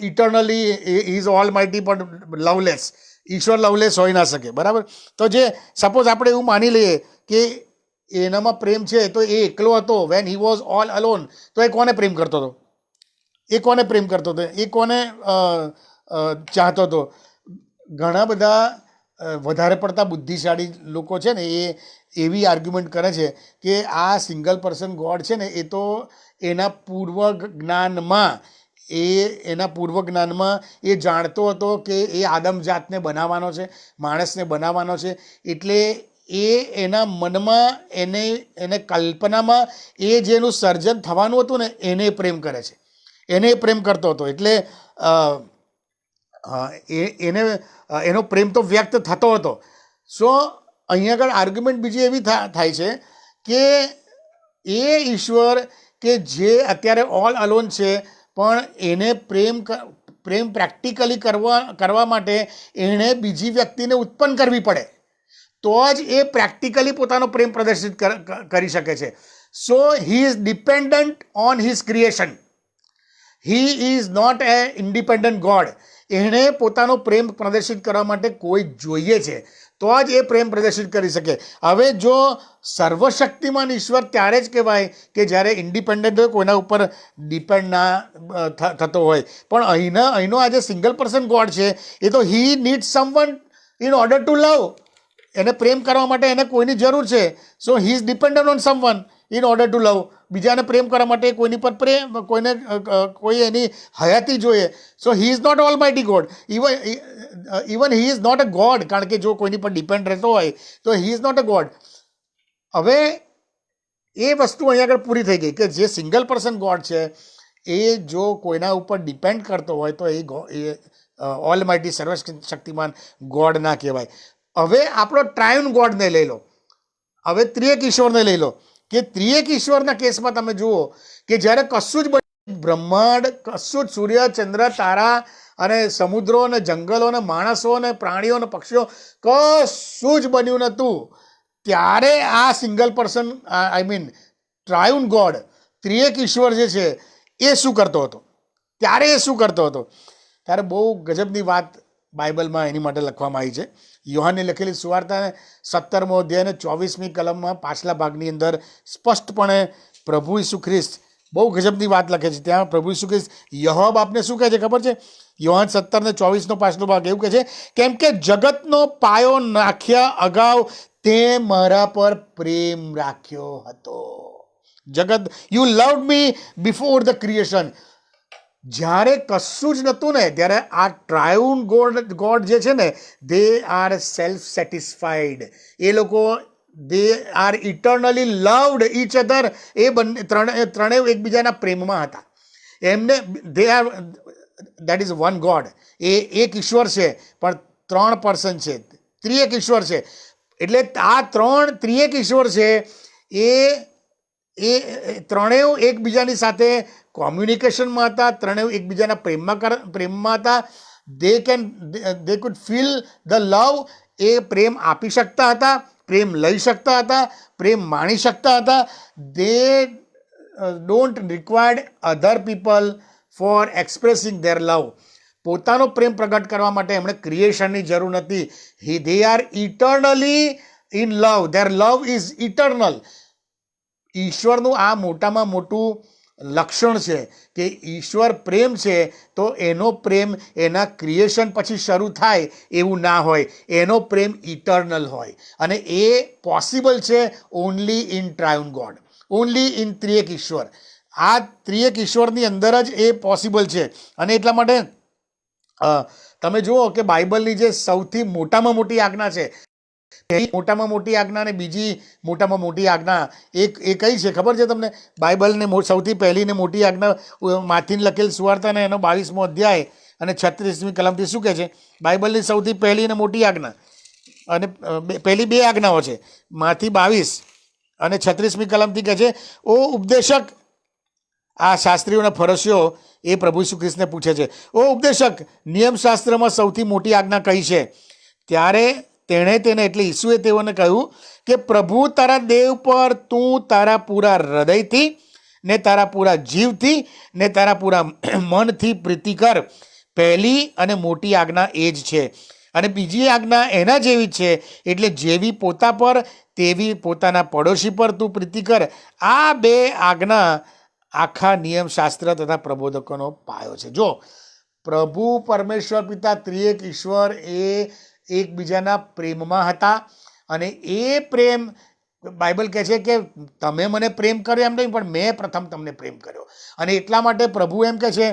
ઇટર્નલી ઇઝ ઓલ માઇટી પણ લવલેસ. ઈશ્વર લવલેસ હોઈ ના શકે, બરાબર. તો જે સપોઝ આપણે એવું માની લઈએ કે એનામાં પ્રેમ છે, તો એ એકલો હતો when he was all alone, તો એ કોને પ્રેમ કરતો હતો? એ કોને પ્રેમ કરતો હતો? એ કોને ચાહતો હતો? ઘણા બધા વધારે પડતા બુદ્ધિશાળી લોકો છે ને એ એવી આર્ગ્યુમેન્ટ કરે છે કે આ સિંગલ પર્સન ગોડ છે ને, એ તો એના પૂર્વ જ્ઞાનમાં એ જાણતો હતો કે એ આદમ જાતને બનાવવાનો છે, માણસને બનાવવાનો છે. એટલે એના મનમાં એને કલ્પનામાં એ જેનું સર્જન થવાનું હતું ને, એને પ્રેમ કરે છે, એને પ્રેમ કરતો હતો. એટલે એનો પ્રેમ તો વ્યક્ત થતો હતો. સો અહીંયા આગળ આર્ગ્યુમેન્ટ બીજી એવી થાય છે કે એ ઈશ્વર કે જે અત્યારે ઓલ અલોન છે, પણ એને પ્રેમ પ્રેક્ટિકલી કરવા માટે એણે બીજી વ્યક્તિને ઉત્પન્ન કરવી પડે, તો જ એ પ્રેક્ટિકલી પોતાનો પ્રેમ પ્રદર્શિત કરી શકે છે. So he is dependent on his creation. He is not a independent God. એણે પોતાનો પ્રેમ પ્રદર્શિત કરવા માટે કોઈ જોઈએ છે, તો જ એ પ્રેમ પ્રદર્શિત કરી શકે. હવે જો સર્વશક્તિમાન ઈશ્વર ત્યારે જ કહેવાય કે જ્યારે ઇન્ડિપેન્ડન્ટ હોય, કોઈના ઉપર ડિપેન્ડ ના થતો હોય. પણ અહીંનો આ જે સિંગલ પર્સન ગોડ છે, એ તો he need someone in order to love. એને પ્રેમ કરવા માટે એને કોઈની જરૂર છે. So he is dependent on someone in order to love. બીજાને પ્રેમ કરવા માટે કોઈની પર કોઈ એની હયાતી જોઈએ. So he is not almighty God. Even he is not a God, કારણ કે જો કોઈની પર ડિપેન્ડ રહેતો હોય તો he is not a God. હવે એ વસ્તુ અહીંયા આગળ પૂરી થઈ ગઈ કે જે સિંગલ પર્સન ગોડ છે, એ જો કોઈના ઉપર ડિપેન્ડ કરતો હોય તો એ ઓલ માઇટી સર્વશક્તિમાન ગોડ ના કહેવાય. હવે આપણો ટ્રાયન ગોડને લઈ લો, હવે ત્રિએક ઈશ્વરને લઈ લો કે ત્રિએક ઈશ્વરના કેસમાં તમે જુઓ કે જ્યારે કશું જ બ્રહ્માંડ, કશું જ સૂર્ય, ચંદ્ર, તારા અને સમુદ્રો અને જંગલો અને માણસો અને પ્રાણીઓ અને પક્ષીઓ કશું જ બન્યું નહોતું, ત્યારે આ સિંગલ પર્સન ટ્રાયુન ગોડ, ત્રિએક ઈશ્વર જે છે એ શું કરતો હતો, ત્યારે એ શું કરતો હતો, ત્યારે બહુ ગજબની વાત બાઇબલમાં એની માટે લખવામાં આવી છે. યોહાનની લખેલી સુવાર્તા 17મો અધ્યાય અને 24મી કલમમાં પાછલા ભાગની અંદર સ્પષ્ટપણે પ્રભુ ઈસુ ખ્રિસ્ત બહુ ગજબની વાત લખે છે. ત્યાં પ્રભુ ઈસુ ખ્રિસ્ત યહોવા બાપને શું કહે છે ખબર છે? યોહાન 17:24 પાછલો ભાગ એવું કહે છે, કેમ કે જગતનો પાયો નાખ્યા અગાઉ તે મારા પર પ્રેમ રાખ્યો હતો. જગત, you loved me before the creation. જ્યારે કશું જ નહોતું ને ત્યારે આ ટ્રાયુન ગોડ જે છે ને, દે આર સેલ્ફ સેટિસ્ફાઈડ. એ લોકો they are eternally loved each other. એ ત્રણેય એકબીજાના પ્રેમમાં હતા. એમને they are, that is one God. એ એક ઈશ્વર છે પણ 3 પર્સન છે, ત્રિએક ઈશ્વર છે. એટલે આ 3 ત્રિએક ઈશ્વર છે એ ત્રણેય એકબીજાની સાથે કોમ્યુનિકેશનમાં હતા, ત્રણેય એકબીજાના પ્રેમમાં હતા. They could feel the love. એ પ્રેમ આપી શકતા હતા, પ્રેમ લઈ શકતા હતા, પ્રેમ માણી શકતા હતા. They don't required other people for expressing their love. પોતાનો પ્રેમ પ્રગટ કરવા માટે એમણે ક્રિએશનની જરૂર નથી. They are eternally in love. Their love is eternal. ઈશ્વરનું આ મોટામાં મોટું લક્ષણ છે કે ઈશ્વર પ્રેમ છે, તો એનો પ્રેમ એના ક્રિએશન પછી શરૂ થાય એવું ના હોય. એનો પ્રેમ ઇટર્નલ હોય. અને એ પોસિબલ છે only in triune God, only in ત્રિએક ઈશ્વર. આ ત્રિએક ઈશ્વરની અંદર જ એ પોસિબલ છે. અને એટલા માટે તમે જુઓ કે બાઇબલની જે સૌથી મોટામાં મોટી આજ્ઞા છે, મોટામાં મોટી આજ્ઞા અને બીજી મોટામાં મોટી આજ્ઞા એ કઈ છે ખબર છે તમને? બાઇબલને સૌથી પહેલી ને મોટી આજ્ઞા માથીને લખેલ સુવાર્તાને એનો 22મો અધ્યાય અને 36મી કલમથી શું કહે છે? બાઇબલની સૌથી પહેલી ને મોટી આજ્ઞા અને પહેલી 2 આજ્ઞાઓ છે. માથી 22 અને 36મી કલમથી કહે છે, ઓ ઉપદેશક. આ શાસ્ત્રીઓના ફરસીઓ એ પ્રભુ ઈસુ ખ્રિસ્તને પૂછે છે, ઓ ઉપદેશક, નિયમશાસ્ત્રમાં સૌથી મોટી આજ્ઞા કઈ છે? ત્યારે તેણે તેને એટલે ઈસુએ તેઓને કહ્યું કે પ્રભુ તારા દેવ પર તું તારા પૂરા હૃદયથી ને તારા પૂરા જીવથી ને તારા પૂરા મનથી પ્રીતિ કર. પહેલી અને મોટી આજ્ઞા એ જ છે. અને બીજી આજ્ઞા એના જેવી જ છે, એટલે જેવી પોતા પર તેવી પોતાના પડોશી પર તું પ્રીતિ કર. આ 2 આજ્ઞા આખા નિયમશાસ્ત્ર તથા પ્રબોધકોનો પાયો છે. જો પ્રભુ પરમેશ્વર પિતા ત્રિએક ઈશ્વર એ એકબીજાના પ્રેમમાં હતા. અને એ પ્રેમ બાઇબલ કહે છે કે તમે મને પ્રેમ કર્યો એમ નહીં, પણ મેં પ્રથમ તમને પ્રેમ કર્યો. અને એટલા માટે પ્રભુ એમ કહે છે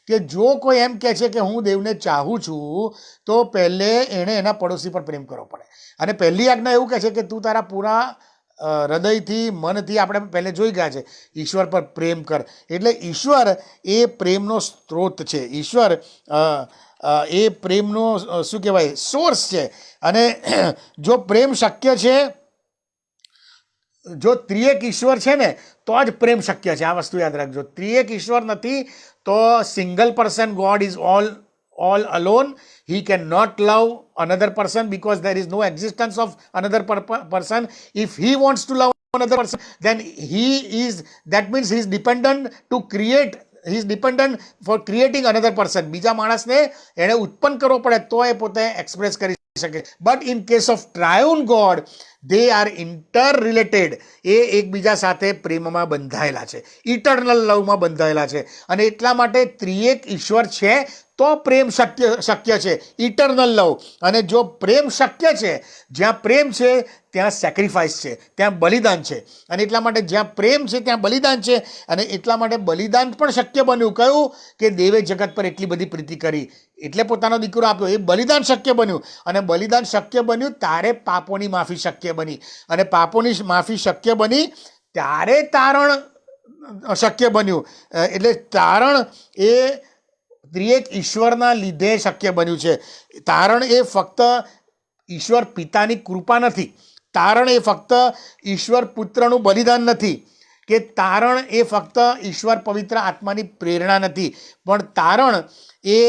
કે જો કોઈ એમ કહે છે કે હું દેવને ચાહું છું, તો પહેલે એણે એના પડોશી પર પ્રેમ કરવો પડે. અને પહેલી આજ્ઞા એવું કહે છે કે તું તારા પૂરા હૃદયથી, મનથી, આપણે પહેલે જોઈ ગયા છે, ઈશ્વર પર પ્રેમ કર. એટલે ઈશ્વર એ પ્રેમનો સ્ત્રોત છે. ઈશ્વર એ પ્રેમનો શું કહેવાય, સોર્સ છે. અને જો પ્રેમ શક્ય છે, જો ત્રિએક ઈશ્વર છે ને તો જ પ્રેમ શક્ય છે. આ વસ્તુ યાદ રાખજો. ત્રિએક ઈશ્વર નથી તો single person God is all alone. He cannot love another person because there is no existence of another person. If he wants to love another person, then that means he is dependent to create. He is dependent for creating another person. બીજા માણસને એને ઉત્પન્ન કરવો પડે તો એ પોતે express કરી શકે. But in case of triune God, they are interrelated. એ એકબીજા સાથે પ્રેમમાં બંધાયેલા છે, ઇટર્નલ લવમાં બંધાયેલા છે. અને એટલા માટે ત્રિએક ઈશ્વર છે તો પ્રેમ શક્ય છે, ઇટર્નલ લવ. અને જો પ્રેમ શક્ય છે, જ્યાં પ્રેમ છે ત્યાં સેક્રિફાઈસ છે, ત્યાં બલિદાન છે. અને એટલા માટે જ્યાં પ્રેમ છે ત્યાં બલિદાન છે. અને એટલા માટે બલિદાન પણ શક્ય બન્યું. કયું? કે દેવે જગત પર એટલી બધી પ્રીતિ કરી એટલે પોતાનો દીકરો આપ્યો. એ બલિદાન શક્ય બન્યું. અને બલિદાન શક્ય બન્યું ત્યારે પાપોની માફી શક્ય બની. અને પાપોની માફી શક્ય બની ત્યારે તારણ શક્ય બન્યું. એટલે તારણ એ ત્રિએક ઈશ્વરના લીધે શક્ય બન્યું છે. તારણ એ ફક્ત ઈશ્વર પિતાની કૃપા નથી. તારણ એ ફક્ત ઈશ્વર પુત્રનું બલિદાન નથી. કે તારણ એ ફક્ત ઈશ્વર પવિત્ર આત્માની પ્રેરણા નથી. પણ તારણ એ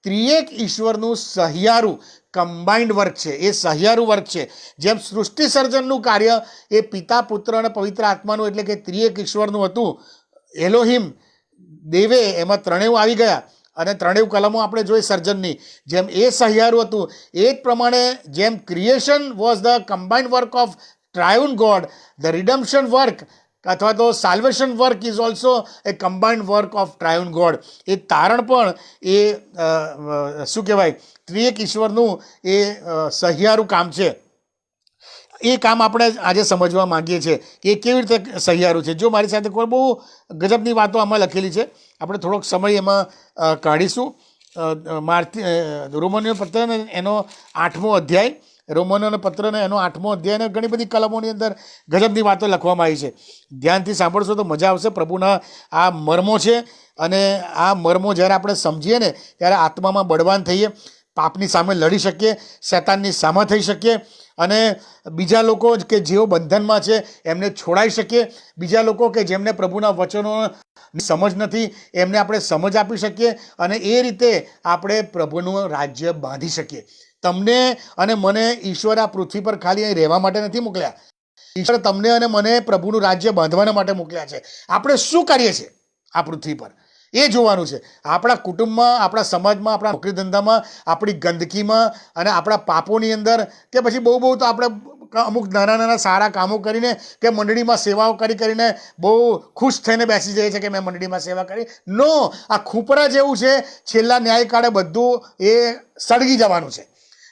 ત્રિએક ઈશ્વરનું સહિયારું કમ્બાઇન્ડ વર્ક છે, એ સહિયારું વર્ક છે. જેમ સૃષ્ટિ સર્જનનું કાર્ય એ પિતા, પુત્ર અને પવિત્ર આત્માનું એટલે કે ત્રિએક ઈશ્વરનું હતું, એલોહિમ દેવે એમાં ત્રણેય આવી ગયા અને ત્રણેય કલમો આપણે જોઈ સર્જનની, જેમ એ સહિયારું હતું એ જ પ્રમાણે જેમ creation was the combined work of triune God, the redemption work અથવા તો salvation work is also a combined work of triune God. એ તારણ પણ એ શું કહેવાય ત્રિએક ઈશ્વરનું એ સહિયારું કામ છે. એ કામ આપણે આજે સમજવા માંગીએ છીએ કે એ કેવી રીતે સહિયારું છે. જો મારી સાથે કોઈ બહુ ગજબની વાતો આમાં લખેલી છે, આપણે થોડોક સમય એમાં કાઢીશું. રોમનીય પત્ર એનો 8મો અધ્યાય, રોમનીય પત્રને એનો 8મો અધ્યાય, ઘણી બધી કલમોની અંદર ગજબની વાતો લખવામાં આવી છે. ધ્યાનથી સાંભળશો તો મજા આવશે. પ્રભુના આ મર્મો છે અને આ મર્મો જ્યારે આપણે સમજીએ ને ત્યારે આત્મામાં બળવાન થઈએ, પાપની સામે લડી શકીએ, શૈતાનની સામે થઈ શકીએ અને બીજા લોકો કે જેઓ બંધનમાં છે એમને છોડાઈ શકીએ. બીજા લોકો કે જેમને પ્રભુના વચનો સમજ નથી એમને આપણે સમજ આપી શકીએ અને એ રીતે આપણે પ્રભુનું રાજ્ય બાંધી શકીએ. તમને અને મને ઈશ્વર આ પૃથ્વી પર ખાલી અહીં રહેવા માટે નથી મોકલ્યા. ઈશ્વર તમને અને મને પ્રભુનું રાજ્ય બાંધવાના માટે મોકલ્યા છે. આપણે શું કરીએ છીએ આ પૃથ્વી પર એ જોવાનું છે. આપણા કુટુંબમાં, આપણા સમાજમાં, આપણા નોકરી ધંધામાં, આપણી ગંદકીમાં અને આપણા પાપોની અંદર કે પછી બહુ તો આપણે અમુક નાના સારા કામો કરીને કે મંડળીમાં સેવાઓ કરીને બહુ ખુશ થઈને બેસી જઈએ છીએ કે મેં મંડળીમાં સેવા કરી. નો, આ ખૂંપરા જેવું છે. છેલ્લા ન્યાયકાળે બધું એ સળગી જવાનું છે.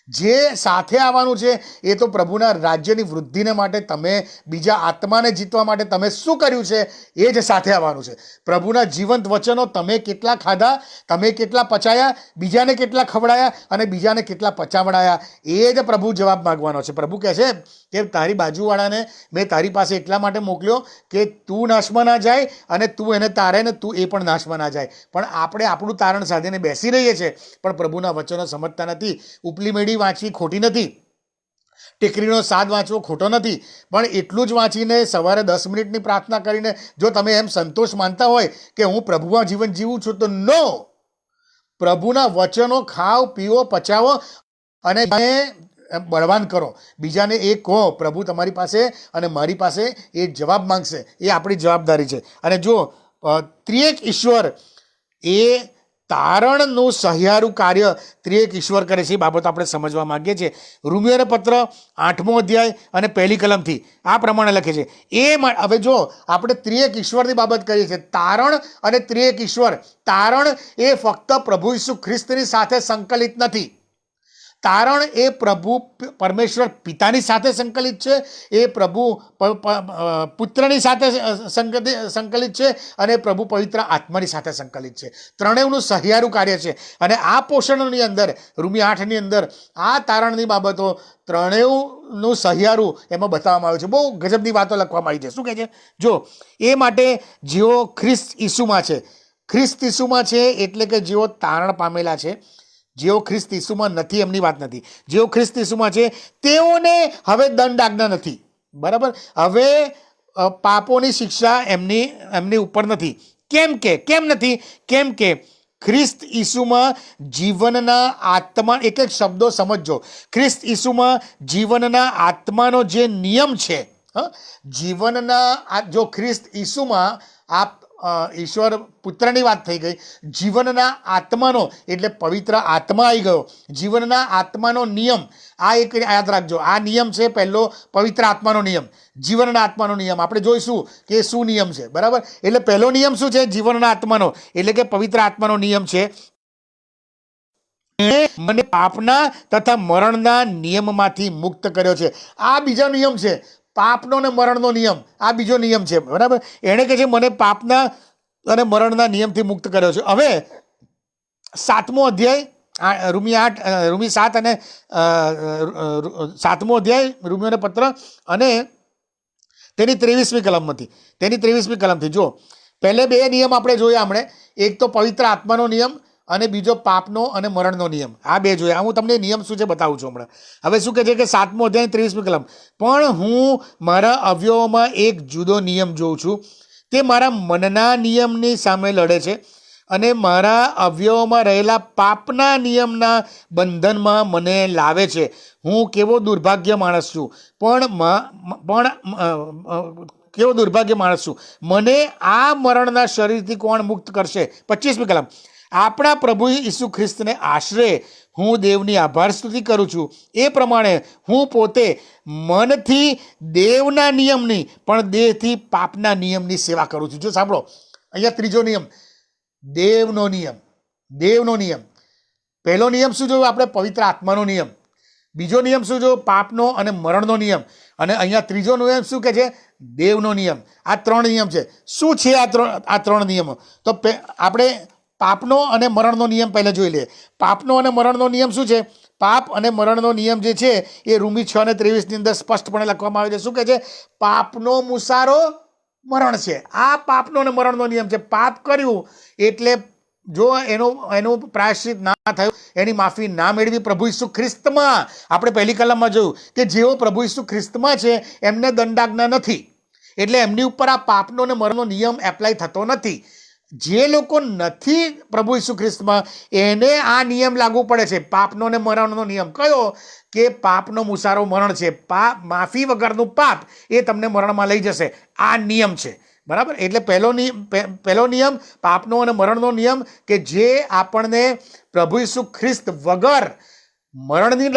જે સાથે આવવાનું છે એ તો પ્રભુના રાજ્યની વૃદ્ધિને માટે તમે બીજા આત્માને જીતવા માટે તમે શું કર્યું છે એ જ સાથે આવવાનું છે. પ્રભુના જીવંત વચનો તમે કેટલા ખાધા, તમે કેટલા પચાયા, બીજાને કેટલા ખવડાયા અને બીજાને કેટલા પચાવડાયા, એ જ પ્રભુ જવાબ માગવાનો છે. પ્રભુ કહે છે કે તારી બાજુવાળાને મેં તારી પાસે એટલા માટે મોકલ્યો કે તું નાશમાં ના જાય અને તું એને તારે ને તું એ પણ નાશમાં ના જાય. પણ આપણે આપણું તારણ સાધીને બેસી રહીએ છીએ પણ પ્રભુના વચનો સમજતા નથી. ઉપલી મેળી વાંચવી ખોટી નથી, ટેકરીનો સાદ વાંચવો ખોટો નથી, પણ એટલું જ વાંચીને સવારે 10 મિનિટની પ્રાર્થના કરીને જો તમે એમ સંતોષ માનતા હોય કે હું પ્રભુમાં જીવન જીવું છું તો નો, પ્રભુના વચનો ખાઓ, પીવો, પચાવો અને બળવાન કરો. બીજાને એ કહો. પ્રભુ તમારી પાસે અને મારી પાસે એ જવાબ માંગશે. એ આપણી જવાબદારી છે. અને જો ત્રિએક ઈશ્વર એ તારણનું સહિયારું કાર્ય ત્રિએક ઈશ્વર કરે છે એ બાબત આપણે સમજવા માંગીએ છીએ. રોમીયોને પત્ર 8મો અધ્યાય અને 1લી કલમથી આ પ્રમાણે લખે છે. હવે જો આપણે ત્રિએક ઈશ્વરની બાબત કરીએ છીએ, તારણ અને ત્રિએક ઈશ્વર. તારણ એ ફક્ત પ્રભુ ઈસુ ખ્રિસ્તની સાથે સંકલિત નથી. તારણ એ પ્રભુ પરમેશ્વર પિતાની સાથે સંકલિત છે, એ પ્રભુ પુત્રની સાથે સંકલિત છે અને પ્રભુ પવિત્ર આત્માની સાથે સંકલિત છે. ત્રણેયનું સહિયારું કાર્ય છે. અને આ પોષણની અંદર રોમી 8ની અંદર આ તારણની બાબતો ત્રણેયનું સહિયારું એમાં બતાવવામાં આવ્યું છે. બહુ ગજબની વાતો લખવામાં આવી છે. શું કહે છે? જો એ માટે જેઓ ખ્રિસ્ત ઈસુમાં છે, ખ્રિસ્ત ઈસુમાં છે એટલે કે જેઓ તારણ પામેલા છે. જેઓ ખ્રિસ્ત ઈસુમાં નથી એમની વાત નથી. જેઓ ખ્રિસ્ત ઈસુમાં છે તેઓને હવે દંડ આજ્ઞા નથી. બરાબર? હવે પાપોની શિક્ષા એમની ઉપર નથી. કેમ નથી? કેમ કે ખ્રિસ્ત ઈસુમાં જીવનના આત્મા, એક શબ્દો સમજો, ખ્રિસ્ત ઈસુમાં જીવનના આત્માનો જે નિયમ છે, જીવનના, જો ખ્રિસ્ત ઈસુમાં ઈશ્વર પુત્રની વાત થઈ ગઈ, જીવનના આત્માનો એટલે પવિત્ર આત્મા આવી ગયો. જીવનના આત્માનો નિયમ, આ એક યાદ રાખજો. આ નિયમ છે પહેલો, પવિત્ર આત્માનો નિયમ, જીવનના આત્માનો નિયમ. આપણે જોઈશું કે શું નિયમ છે. બરાબર? એટલે પહેલો નિયમ શું છે? જીવનના આત્માનો એટલે કે પવિત્ર આત્માનો નિયમ છે. મને પાપના તથા મરણના નિયમમાંથી મુક્ત કર્યો છે. આ બીજો નિયમ છે. પાપનો અને મરણનો નિયમ આ બીજો નિયમ છે. બરાબર? એણે કહે છે મને પાપના અને મરણના નિયમથી મુક્ત કર્યો છે. હવે 7મો અધ્યાય રોમી 7 અને 7મો અધ્યાય રોમીયોને પત્ર અને તેની 23મી કલમથી જો પહેલે બે નિયમ આપણે જોયા હમણે. એક તો પવિત્ર આત્માનો નિયમ અને બીજો પાપનો અને મરણનો નિયમ. આ બે જોયા. હું તમને નિયમ શું છે બતાવું છું હમણાં. હવે શું કહે છે કે 7મો અધ્યાય 23મી કલમ, પણ હું મારા અવયવોમાં એક જુદો નિયમ જોઉં છું, તે મારા મનના નિયમની સામે લડે છે અને મારા અવયવોમાં રહેલા પાપના નિયમના બંધનમાં મને લાવે છે. હું કેવો દુર્ભાગ્ય માણસ છું, કેવો દુર્ભાગ્ય માણસ છું. મને આ મરણના શરીરથી કોણ મુક્ત કરશે? 25મી કલમ. આપણા પ્રભુ ઈસુ ખ્રિસ્તને આશરે હું દેવની આભાર સ્તુતિ કરું છું. એ પ્રમાણે હું પોતે મનથી દેવના નિયમની પણ દેહથી પાપના નિયમની સેવા કરું છું. જો સાંભળો, અહીંયા ત્રીજો નિયમ, દેવનો નિયમ. દેવનો નિયમ. પહેલો નિયમ શું જોયું આપણે? પવિત્ર આત્માનો નિયમ. બીજો નિયમ શું જોયો? પાપનો અને મરણનો નિયમ. અને અહીંયા ત્રીજો નિયમ શું કહે છે? દેવનો નિયમ. આ 3 નિયમ છે. શું છે આ ત્રણ નિયમો? તો આપણે પાપનો અને મરણનો નિયમ પહેલાં જોઈ લઈએ. પાપનો અને મરણનો નિયમ શું છે? પાપ અને મરણનો નિયમ જે છે એ રોમી 6:23 અંદર સ્પષ્ટપણે લખવામાં આવે છે. શું કહે છે? પાપનો મુસારો મરણ છે. આ પાપનો અને મરણનો નિયમ છે. પાપ કર્યું એટલે જો એનું પ્રાયશ્ચિત ના થયું, એની માફી ના મેળવી પ્રભુ ઈસુ ખ્રિસ્તમાં, આપણે પહેલી કલમમાં જોયું કે જેઓ પ્રભુ ઈસુ ખ્રિસ્તમાં છે એમને દંડાજ્ઞા નથી, એટલે એમની ઉપર આ પાપનો અને મરણનો નિયમ એપ્લાય થતો નથી. જે લોકો નથી પ્રભુ ઈસુ ખ્રિસ્તમાં એને આ નિયમ લાગુ પડે છે. પાપનો અને મરણનો નિયમ કયો? કે પાપનો મુસારો મરણ છે. માફી વગરનું પાપ એ તમને મરણમાં લઈ જશે. આ નિયમ છે, બરાબર? એટલે પહેલો નિયમ પાપનો અને મરણનો નિયમ કે જે આપણને પ્રભુ ઈસુ ખ્રિસ્ત વગર મરણની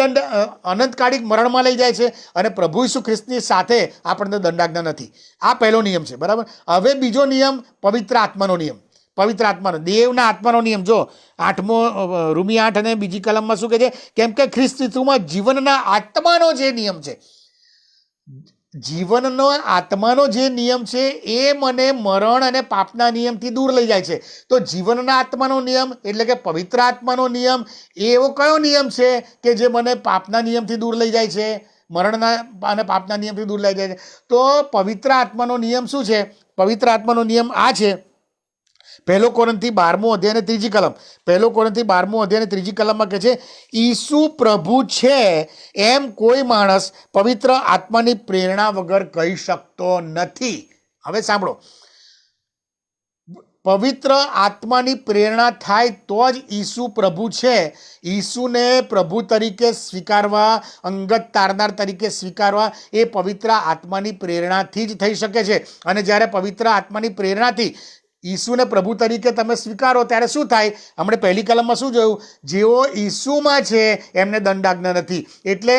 અનંતકાળિક મરણમાં લઈ જાય છે, અને પ્રભુ ઈસુ ખ્રિસ્તની સાથે આપણને દંડાજ્ઞા નથી. આ પહેલો નિયમ છે, બરાબર? હવે બીજો નિયમ પવિત્ર આત્માનો નિયમ. પવિત્ર આત્માનો, દેવના આત્માનો નિયમ. જો 8મો રોમી 8 અને બીજી કલમમાં શું કહે છે? કેમ કે ખ્રિસ્ત ઈસુમાં જીવનના આત્માનો જે નિયમ છે, જીવનનો આત્માનો જે નિયમ છે એ મને મરણ અને પાપના નિયમથી દૂર લઈ જાય છે. તો જીવનના આત્માનો નિયમ એટલે કે પવિત્ર આત્માનો નિયમ એવો કયો નિયમ છે કે જે મને પાપના નિયમથી દૂર લઈ જાય છે, મરણના અને પાપના નિયમથી દૂર લઈ જાય છે? તો પવિત્ર આત્માનો નિયમ શું છે? પવિત્ર આત્માનો નિયમ આ છે. 1 કોરિન્થી 12મો અધ્યાય અને 3જી કલમ. 1 કોરિન્થી 12મો અધ્યાય અને 3જી કલમમાં કહે છે, ઈસુ પ્રભુ છે એમ કોઈ માણસ પવિત્ર આત્માની પ્રેરણા વગર કહી શકતો નથી. હવે સાંભળો, પવિત્ર આત્માની પ્રેરણા થાય તો જ ઈસુ પ્રભુ છે. ઈસુને પ્રભુ તરીકે સ્વીકારવા, અંગત તારનાર તરીકે સ્વીકારવા એ પવિત્ર આત્માની પ્રેરણાથી જ થઈ શકે છે. અને જ્યારે પવિત્ર આત્માની પ્રેરણાથી ઈસુને પ્રભુ તરીકે તમે સ્વીકારો ત્યારે શું થાય? આપણે પહેલી કલમમાં શું જોયું? જેઓ ઈસુમાં છે એમને દંડાજ્ઞા નથી. એટલે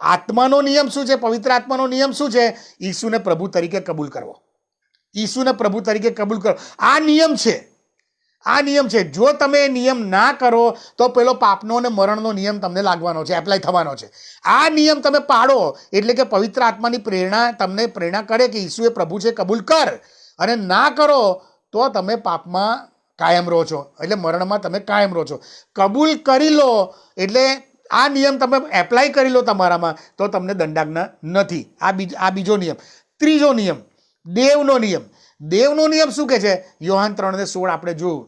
આત્માનો નિયમ શું છે? પવિત્ર આત્માનો નિયમ શું છે? ઈસુને પ્રભુ તરીકે કબૂલ કરવો. ઈસુને પ્રભુ તરીકે કબૂલ કરો. આ નિયમ છે. આ નિયમ છે. જો તમે એ નિયમ ના કરો તો પેલો પાપનો અને મરણનો નિયમ તમને લાગવાનો છે, એપ્લાય થવાનો છે. આ નિયમ તમે પાડો એટલે કે પવિત્ર આત્માની પ્રેરણા તમને પ્રેરણા કરે કે ઈસુ એ પ્રભુ છે, કબૂલ કર. અને ના કરો તો તમે પાપમાં કાયમ રહો છો, એટલે મરણમાં તમે કાયમ રહો છો. કબૂલ કરી લો એટલે આ નિયમ તમે એપ્લાય કરી લો તમારામાં તો તમને દંડાજ્ઞા નથી. આ બીજો નિયમ. ત્રીજો નિયમ દેવનો નિયમ. દેવનો નિયમ શું કહે છે? યોહાન 3:16 આપણે જોયું,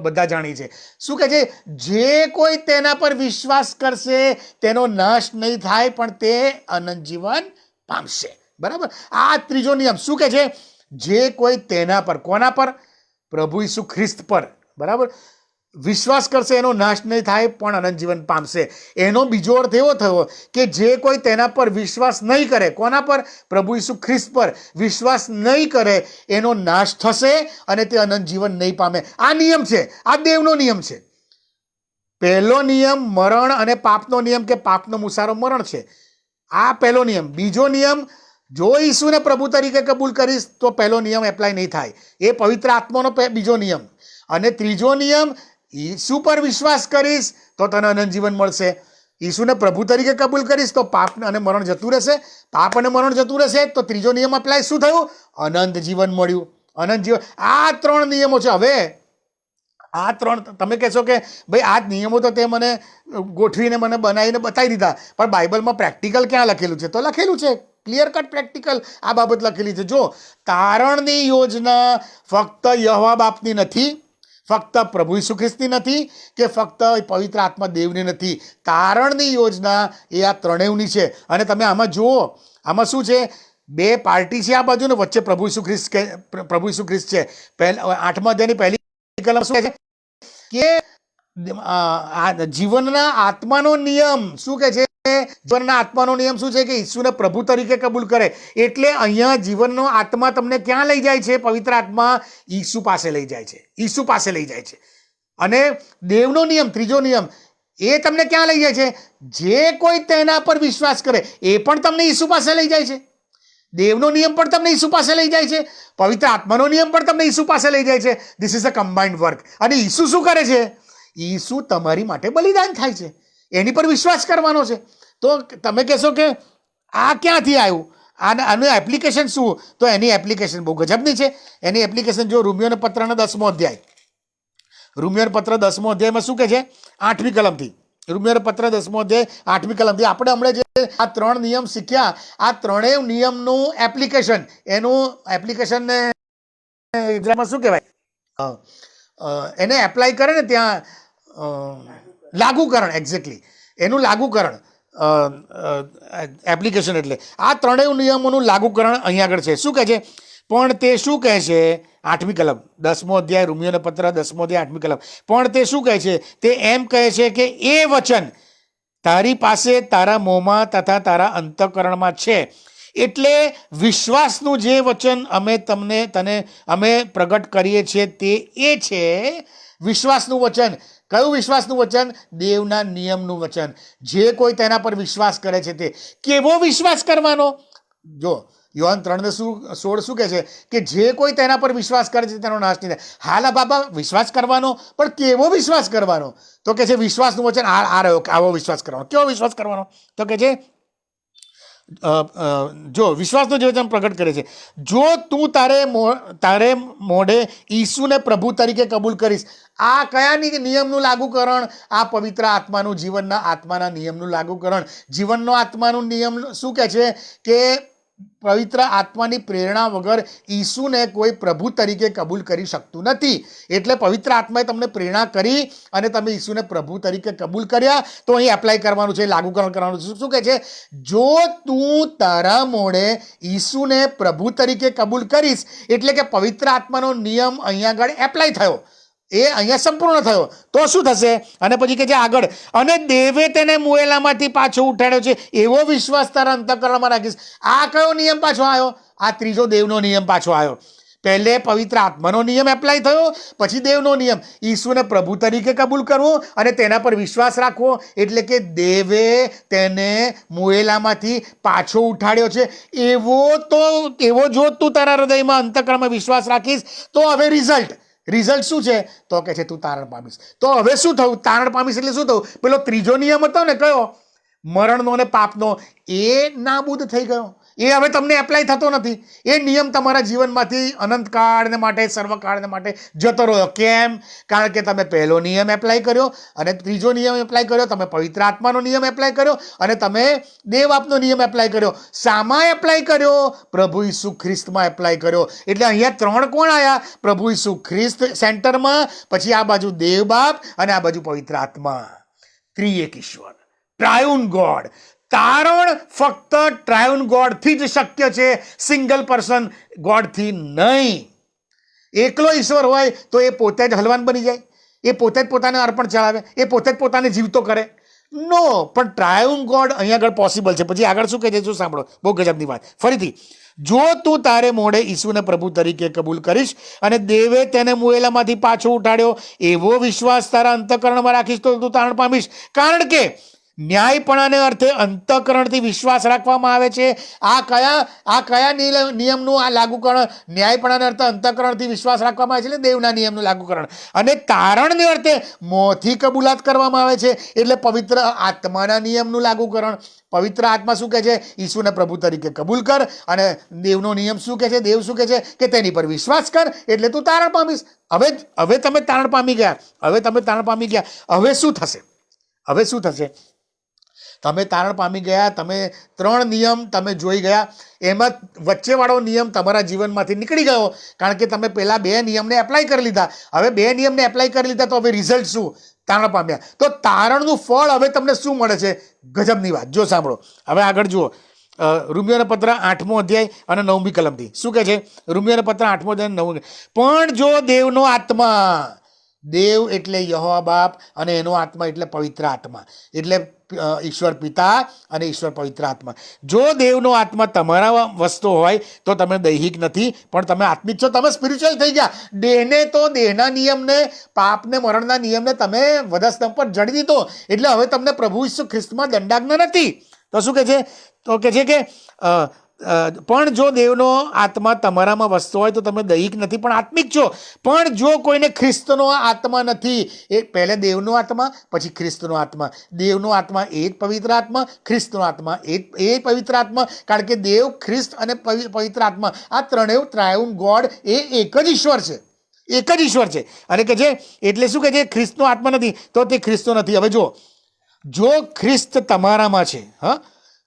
બધા જાણીએ છીએ. શું કહે છે? જે કોઈ તેના પર વિશ્વાસ કરશે તેનો નાશ નહીં થાય પણ તે અનંત જીવન પામશે. બરાબર? આ ત્રીજો નિયમ શું કહે છે? જે કોઈ તેના પર, કોના પર? પ્રભુ ઈસુ ખ્રિસ્ત પર, બરાબર, વિશ્વાસ કરશે એનો નાશ નહીં થાય પણ અનંત જીવન પામશે. એનો બીજો અર્થ એવો થયો કે જે કોઈ તેના પર વિશ્વાસ નહીં કરે, કોના પર? પ્રભુ ઈસુ ખ્રિસ્ત પર વિશ્વાસ નહીં કરે એનો નાશ થશે અને તે અનંત જીવન નહીં પામે. આ નિયમ છે. આ દેવનો નિયમ છે. પહેલો નિયમ મરણ અને પાપનો નિયમ કે પાપનો મુસારો મરણ છે. આ પહેલો નિયમ. બીજો નિયમ, જો ઈસુને પ્રભુ તરીકે કબૂલ કરીશ તો પહેલો નિયમ એપ્લાય નહીં થાય. એ પવિત્ર આત્માનો બીજો નિયમ. અને ત્રીજો નિયમ, ઈસુ પર વિશ્વાસ કરીશ તો તને અનંત જીવન મળશે. ઈસુને પ્રભુ તરીકે કબૂલ કરીશ તો પાપ અને મરણ જતું રહેશે. પાપ અને મરણ જતું રહેશે તો ત્રીજો નિયમ એપ્લાય શું થયું? અનંત જીવન મળ્યું. અનંત જીવન. આ 3 નિયમો છે. હવે આ 3 તમે કહેશો કે ભાઈ આ નિયમો તો તે મને ગોઠવીને મને બનાવીને બતાવી દીધા, પણ બાઇબલમાં પ્રેક્ટિકલ ક્યાં લખેલું છે? તો લખેલું છે, ક્લિયર કટ પ્રેક્ટિકલ આ બાબત લખેલી છે. જો તારણની યોજના ફક્ત યહોવા બાપની નથી, ફક્ત પ્રભુ ઈસુ ખ્રિસ્તની નથી, કે ફક્ત પવિત્ર આત્મા દેવની નથી. તારણની યોજના એ આ ત્રણેયની છે. અને તમે આમાં જુઓ, આમાં શું છે? 2 પાર્ટી છે આ બાજુ ને વચ્ચે પ્રભુ ઈસુ ખ્રિસ્ત છે. 8મા અધ્યાયની પહેલી કલમ શું કહે છે કે જીવનના આત્માનો નિયમ શું કહે છે? જીવનના આત્માનો નિયમ શું છે? કે ઈસુને પ્રભુ તરીકે કબૂલ કરે. એટલે અહીંયા જીવનનો આત્મા તમને ક્યાં લઈ જાય છે? પવિત્ર આત્મા ઈસુ પાસે લઈ જાય છે. ઈસુ પાસે લઈ જાય છે. અને દેવનો નિયમ, ત્રીજો નિયમ, એ તમને ક્યાં લઈ જાય છે? જે કોઈ તેના પર વિશ્વાસ કરે એ પણ તમને ઈસુ પાસે લઈ જાય છે. દેવનો નિયમ પણ તમને ઈસુ પાસે લઈ જાય છે. પવિત્ર આત્માનો નિયમ પણ તમને ઈસુ પાસે લઈ જાય છે. This is a combined work. અને ઈસુ શું કરે છે? ઈસુ તમારી માટે બલિદાન થાય છે. એની પર વિશ્વાસ કરવાનો છે. તો તમે કહેશો કે આ ક્યાંથી આવ્યું? આનું એપ્લિકેશન શું? તો એની એપ્લિકેશન બહુ ગજબની છે. એની એપ્લિકેશન જો રોમિયોનો પત્રનો 10મો અધ્યાય, રોમિયોનો પત્ર 10મો અધ્યાયમાં શું કહે છે? 8મી કલમથી, રોમિયોનો પત્ર 10મો અધ્યાય 8મી કલમથી આપણે હમણાં જે આ 3 નિયમ શીખ્યા, આ ત્રણેય નિયમનું એપ્લિકેશન, એનું એપ્લિકેશનને ગુજરાતમાં શું કહેવાય? એને એપ્લાય કરે ને ત્યાં લાગુકરણ, એક્ઝેક્ટલી એનું લાગુકરણ, એપ્લિકેશન. એટલે આ ત્રણેય નિયમોનું લાગુકરણ અહીંયા આગળ છે. શું કહે છે? પણ તે શું કહે છે? 8મી કલમ, 10મો અધ્યાય, રોમિયોનો પત્ર 10મો અધ્યાય 8મી કલમ. પણ તે શું કહે છે? તે એમ કહે છે કે એ વચન તારી પાસે તારા મોંમાં તથા તારા અંતઃકરણમાં છે. એટલે વિશ્વાસનું જે વચન અમે પ્રગટ કરીએ છીએ તે એ છે વિશ્વાસનું વચન. કયું વિશ્વાસનું વચન? દેવના નિયમનું વચન. જે કોઈ તેના પર વિશ્વાસ કરે છે તે. કેવો વિશ્વાસ કરવાનો? જો યોહાન 3:16 શું કહે છે? કે જે કોઈ તેના પર વિશ્વાસ કરે છે તેનો નાશ નહીં થાય. હાલા બાબા, વિશ્વાસ કરવાનો, પણ કેવો વિશ્વાસ કરવાનો? તો કે છે વિશ્વાસનું વચન આ રહ્યો, આવો વિશ્વાસ કરવાનો. કેવો વિશ્વાસ કરવાનો? તો કે છે જો વિશ્વાસનું જે વચન પ્રગટ કરે છે, જો તું તારે મોઢે ઈસુને પ્રભુ તરીકે કબૂલ કરીશ. આ કયા નિયમનું લાગુકરણ? આ પવિત્ર આત્માનું, જીવનના આત્માના નિયમનું લાગુકરણ. જીવનનો આત્માનું નિયમ શું કહે છે? કે પવિત્ર આત્માની પ્રેરણા વગર ઈસુને કોઈ પ્રભુ તરીકે કબૂલ કરી શકતું નથી. એટલે પવિત્ર આત્માએ તમને પ્રેરણા કરી અને તમે ઈસુને પ્રભુ તરીકે કબૂલ કર્યા, તો અહીં એપ્લાય કરવાનું છે, લાગુકરણ કરવાનું છે. શું કહે છે? જો તું તારા મોઢે ઈસુને પ્રભુ તરીકે કબૂલ કરીશ, એટલે કે પવિત્ર આત્માનો નિયમ અહીંયા આગળ એપ્લાય થયો, એ અહીંયા સંપૂર્ણ થયો. તો શું થશે? અને પછી કે છે આગળ, અને દેવે તેને મુએલામાંથી પાછો ઉઠાડ્યો છે એવો વિશ્વાસ તારા અંતઃકરણમાં રાખીશ. આ કયો નિયમ પાછો આવ્યો? આ ત્રીજો દેવનો નિયમ પાછો આવ્યો. પહેલે પવિત્ર આત્માનો નિયમ એપ્લાય થયો, પછી દેવનો નિયમ, ઈસુને પ્રભુ તરીકે કબૂલ કરવો અને તેના પર વિશ્વાસ રાખવો. એટલે કે દેવે તેને મુએલામાંથી પાછો ઉઠાડ્યો છે એવો જો તું તારા હૃદયમાં અંતઃકરણમાં વિશ્વાસ રાખીશ, તો હવે રિઝલ્ટ શું છે? તો કે છે તું તારણ પામીશ. તો હવે શું થયું? તારણ પામીશ એટલે શું થયું? પેલો ત્રીજો નિયમ હતો ને, કયો? મરણનો ને પાપનો, એ નાબૂદ થઈ ગયો. એ હવે તમને એપ્લાય થતો નથી. એ નિયમ તમારા જીવનમાંથી અનંતકાળને માટે, સર્વકાળને માટે જતો રહ્યો. કેમ? કારણ કે તમે પહેલો નિયમ એપ્લાય કર્યો અને ત્રીજો નિયમ એપ્લાય કર્યો, તમે પવિત્ર આત્માનો નિયમ એપ્લાય કર્યો અને તમે દેવ આપનો નિયમ એપ્લાય કર્યો. શામાં એપ્લાય કર્યો? પ્રભુ ઈસુ ખ્રિસ્તમાં એપ્લાય કર્યો. એટલે અહીંયા 3 કોણ આવ્યા? પ્રભુ ઈસુ ખ્રિસ્ત સેન્ટરમાં, પછી આ બાજુ દેવ બાપ અને આ બાજુ પવિત્ર આત્મા. ત્રિએક ઈશ્વર, ટ્રાયુન ગોડ. તારણ ફક્ત ટ્રાયુન ગોડથી જ શક્ય છે, સિંગલ પર્સન ગોડથી નહીં. એકલો ઈશ્વર હોય તો એ પોતે જ હલવાન બની જાય, એ પોતે જ પોતાને અર્પણ ચડાવે, એ પોતે જ પોતાને જીવતો કરે? નો. પણ ટ્રાયુન ગોડ અહીંયા આગળ પોસિબલ છે. પછી આગળ શું કહે છે? શું સાંભળો, બહુ ગજબની વાત. ફરીથી, જો તું તારે મોઢે ઈસુને પ્રભુ તરીકે કબૂલ કરીશ અને દેવે તેને મુએલામાંથી પાછો ઉઠાડ્યો એવો વિશ્વાસ તારા અંતઃકરણમાં રાખીશ, તો તું તારણ પામીશ. કારણ કે ન્યાયપણાને અર્થે અંતઃકરણથી વિશ્વાસ રાખવામાં આવે છે. આ કયા નિયમનું આ લાગુકરણ? ન્યાયપણાને અર્થે અંતઃકરણથી વિશ્વાસ રાખવામાં આવે છે, એટલે દેવના નિયમનું લાગુકરણ. અને તારણને અર્થે મોંથી કબૂલાત કરવામાં આવે છે, એટલે પવિત્ર આત્માના નિયમનું લાગુકરણ. પવિત્ર આત્મા શું કહે છે? ઈસુને પ્રભુ તરીકે કબૂલ કર. અને દેવનો નિયમ શું કહે છે? દેવ શું કહે છે? કે તેની પર વિશ્વાસ કર, એટલે તું તારણ પામીશ. હવે તમે તારણ પામી ગયા. હવે શું થશે? તમે તારણ પામી ગયા. તમે 3 નિયમ તમે જોઈ ગયા. એમાં વચ્ચેવાળો નિયમ તમારા જીવનમાંથી નીકળી ગયો, કારણ કે તમે પહેલા 2 નિયમને એપ્લાય કરી લીધા. હવે 2 નિયમને એપ્લાય કરી લીધા, તો હવે રિઝલ્ટ શું? તારણ પામ્યા. તો તારણનું ફળ હવે તમને શું મળે છે? ગજબની વાત. જો સાંભળો, હવે આગળ જુઓ. રોમિયોનો પત્ર 8મો અધ્યાય અને 9મી કલમથી શું કહે છે? રોમિયોનો પત્ર 8મો અધ્યાય 9. પણ જો દેવનો આત્મા દેવ એટલે યહોવા બાપ અને એનો આત્મા એટલે પવિત્ર આત્મા, એટલે ઈશ્વર પિતા અને ઈશ્વર પવિત્ર આત્મા. જો દેવનો આત્મા તમારા વસતો હોય તો તમે દૈહિક નથી પણ તમે આત્મિક છો, તમે સ્પિરિચ્યુઅલ થઈ ગયા. દેહને તો દેહના નિયમને, પાપને મરણના નિયમને તમે વધસ્તંભ પર જડી દીધો, એટલે હવે તમને પ્રભુ ઈસુ ખ્રિસ્તમાં દંડાજ્ઞા નથી. તો શું કહે છે? તો કહે છે કે પણ જો દેવનો આત્મા તમારામાં વસતો હોય તો તમે દૈહિક નથી પણ આત્મિક છો. પણ જો કોઈને ખ્રિસ્તનો આત્મા નથી, એ પહેલે દેવનો આત્મા પછી ખ્રિસ્તનો આત્મા. દેવનો આત્મા એ જ પવિત્ર આત્મા, ખ્રિસ્તનો આત્મા એ પવિત્ર આત્મા. કારણ કે દેવ, ખ્રિસ્ત અને પવિત્ર આત્મા આ ત્રણેય ટ્રાયુન ગોડ એ એક જ ઈશ્વર છે, એક જ ઈશ્વર છે. અને કે છે એટલે શું કહે છે? ખ્રિસ્તનો આત્મા નથી તો તે ખ્રિસ્તો નથી. હવે જો ખ્રિસ્ત તમારામાં છે, હા,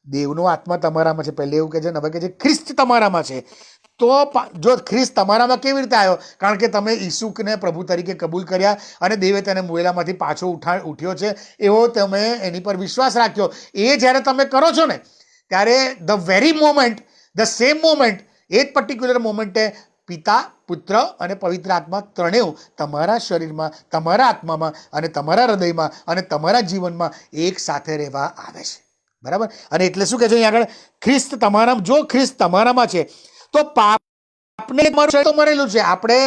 દેવનો આત્મા તમારામાં છે, પહેલે એવું કહે છે, હવે કહે છે ખ્રિસ્ત તમારામાં છે. તો જો ખ્રિસ્ત તમારામાં કેવી રીતે આવ્યો? કારણ કે તમે ઈસુને પ્રભુ તરીકે કબૂલ કર્યા અને દેવે તેને મુએલામાંથી પાછો ઉઠ્યો છે, એવો તમે એની પર વિશ્વાસ રાખ્યો. એ જ્યારે તમે કરો છો ને ત્યારે the very moment, the same moment, એ જ પર્ટિક્યુલર મોમેન્ટે પિતા, પુત્ર અને પવિત્ર આત્મા ત્રણેય તમારા શરીરમાં, તમારા આત્મામાં અને તમારા હૃદયમાં અને તમારા જીવનમાં એક સાથે રહેવા આવે છે. બરાબર? અને એટલે શું કહે છે અહીંયા આગળ? ખ્રિસ્ત તમારામાં, જો ખ્રિસ્ત તમારામાં છે તો પાપને તો મરેલું છે. આપણે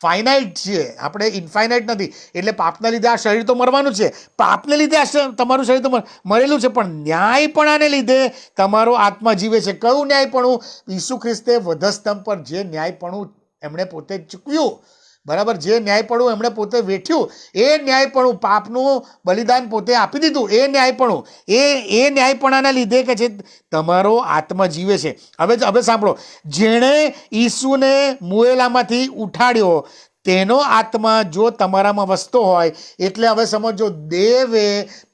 ફાઇનાઇટ છીએ, આપણે ઇનફાઇનાઇટ નથી. એટલે પાપના લીધે આ શરીર તો મરવાનું છે, પાપને લીધે આ તમારું શરીર તો મરેલું છે, પણ ન્યાયપણાને લીધે તમારો આત્મા જીવે છે. કયું ન્યાયપણું? ઈસુ ખ્રિસ્તે વધસ્તંભ પર જે ન્યાયપણું એમણે પોતે ચૂકવ્યું, બરાબર, જે ન્યાયપણું એમણે પોતે વેઠ્યું, એ ન્યાયપણું, પાપનું બલિદાન પોતે આપી દીધું, એ ન્યાયપણું, એ ન્યાયપણાના લીધે કે છે તમારો આત્મા જીવે છે. હવે સાંભળો, જેણે ઈસુને મુએલામાંથી ઉઠાડ્યો તેનો આત્મા જો તમારામાં વસતો હોય, એટલે હવે સમજો, દેવે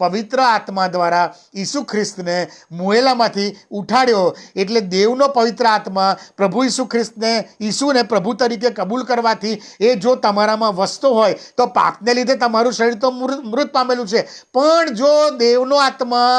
પવિત્ર આત્મા દ્વારા ઈસુ ખ્રિસ્તને મુએલામાંથી ઉઠાડ્યો, એટલે દેવનો પવિત્ર આત્મા પ્રભુ ઈસુ ખ્રિસ્તને, ઈસુને પ્રભુ તરીકે કબૂલ કરવાથી એ જો તમારામાં વસતો હોય તો પાપને લીધે તમારું શરીર તો મૃત પામેલું છે, પણ જો દેવનો આત્મા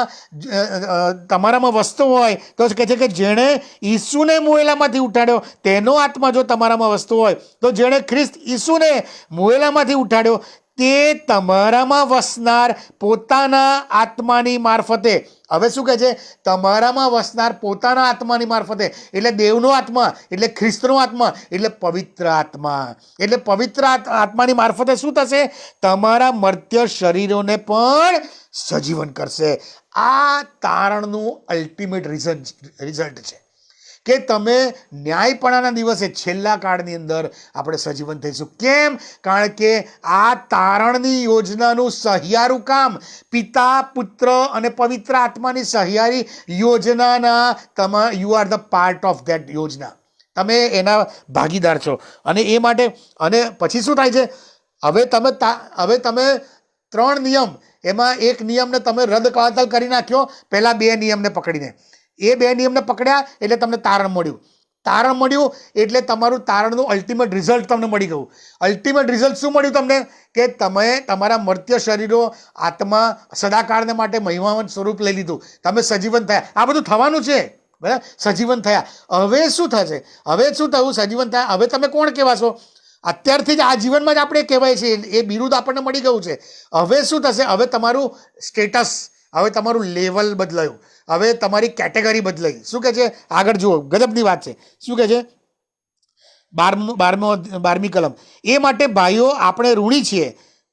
તમારામાં વસતો હોય તો કહે છે કે જેણે ઈસુને મુએલામાંથી ઉઠાડ્યો તેનો આત્મા જો તમારામાં વસતો હોય, તો જેણે ખ્રિસ્ત ઈસુને મુએલામાંથી ઉઠાડ્યો તે તમારામાં વસનાર પોતાના આત્માની મારફતે. હવે શું કહે છે? તમારામાં વસનાર પોતાના આત્માની મારફતે, એટલે દેવનો આત્મા, એટલે ખ્રિસ્તનો આત્મા, એટલે પવિત્ર આત્મા. એટલે પવિત્ર આત્માની મારફતે શું થશે? તમારા મર્ત્ય શરીરોને પણ સજીવન કરશે. આ તારણનું અલ્ટિમેટ રિઝલ્ટ છે કે તમે ન્યાયપણાના દિવસે, છેલ્લા કાળની અંદર આપણે સજીવન થઈશું. કેમ? કારણ કે આ તારણની યોજનાનું સહિયારું કામ, પિતા, પુત્ર અને પવિત્ર આત્માની સહિયારી યોજનાના you are the part of that યોજના. તમે એના ભાગીદાર છો. અને એ માટે, અને પછી શું થાય છે? હવે તમે 3 નિયમ, એમાં એક નિયમને તમે રદ કવાતલ કરી નાખ્યો, પહેલા 2 નિયમને પકડીને. એ 2 નિયમને પકડ્યા એટલે તમને તારણ મળ્યું. તારણ મળ્યું એટલે તમારું તારણનું અલ્ટિમેટ રિઝલ્ટ તમને મળી ગયું. અલ્ટિમેટ રિઝલ્ટ શું મળ્યું તમને? કે તમે તમારા મર્ત્ય શરીરો, આત્મા સદાકાળને માટે મહિમાવંત સ્વરૂપ લઈ લીધું. તમે સજીવન થયા. આ બધું થવાનું છે, બરાબર? સજીવન થયા. હવે શું થશે? હવે શું થયું? સજીવન થયા. હવે તમે કોણ કહેવાશો? અત્યારથી જ આ જીવનમાં જ આપણે કહેવાય છે, એ બિરુદ આપણને મળી ગયું છે. હવે શું થશે? હવે તમારું સ્ટેટસ, હવે તમારું લેવલ બદલાયું, હવે તમારી કેટેગરી બદલાઈ. શું કહે છે આગળ? જુઓ, ગજબની વાત છે. શું કહે છે? 12મી કલમ. એ માટે ભાઈઓ, આપણે ઋણી છીએ,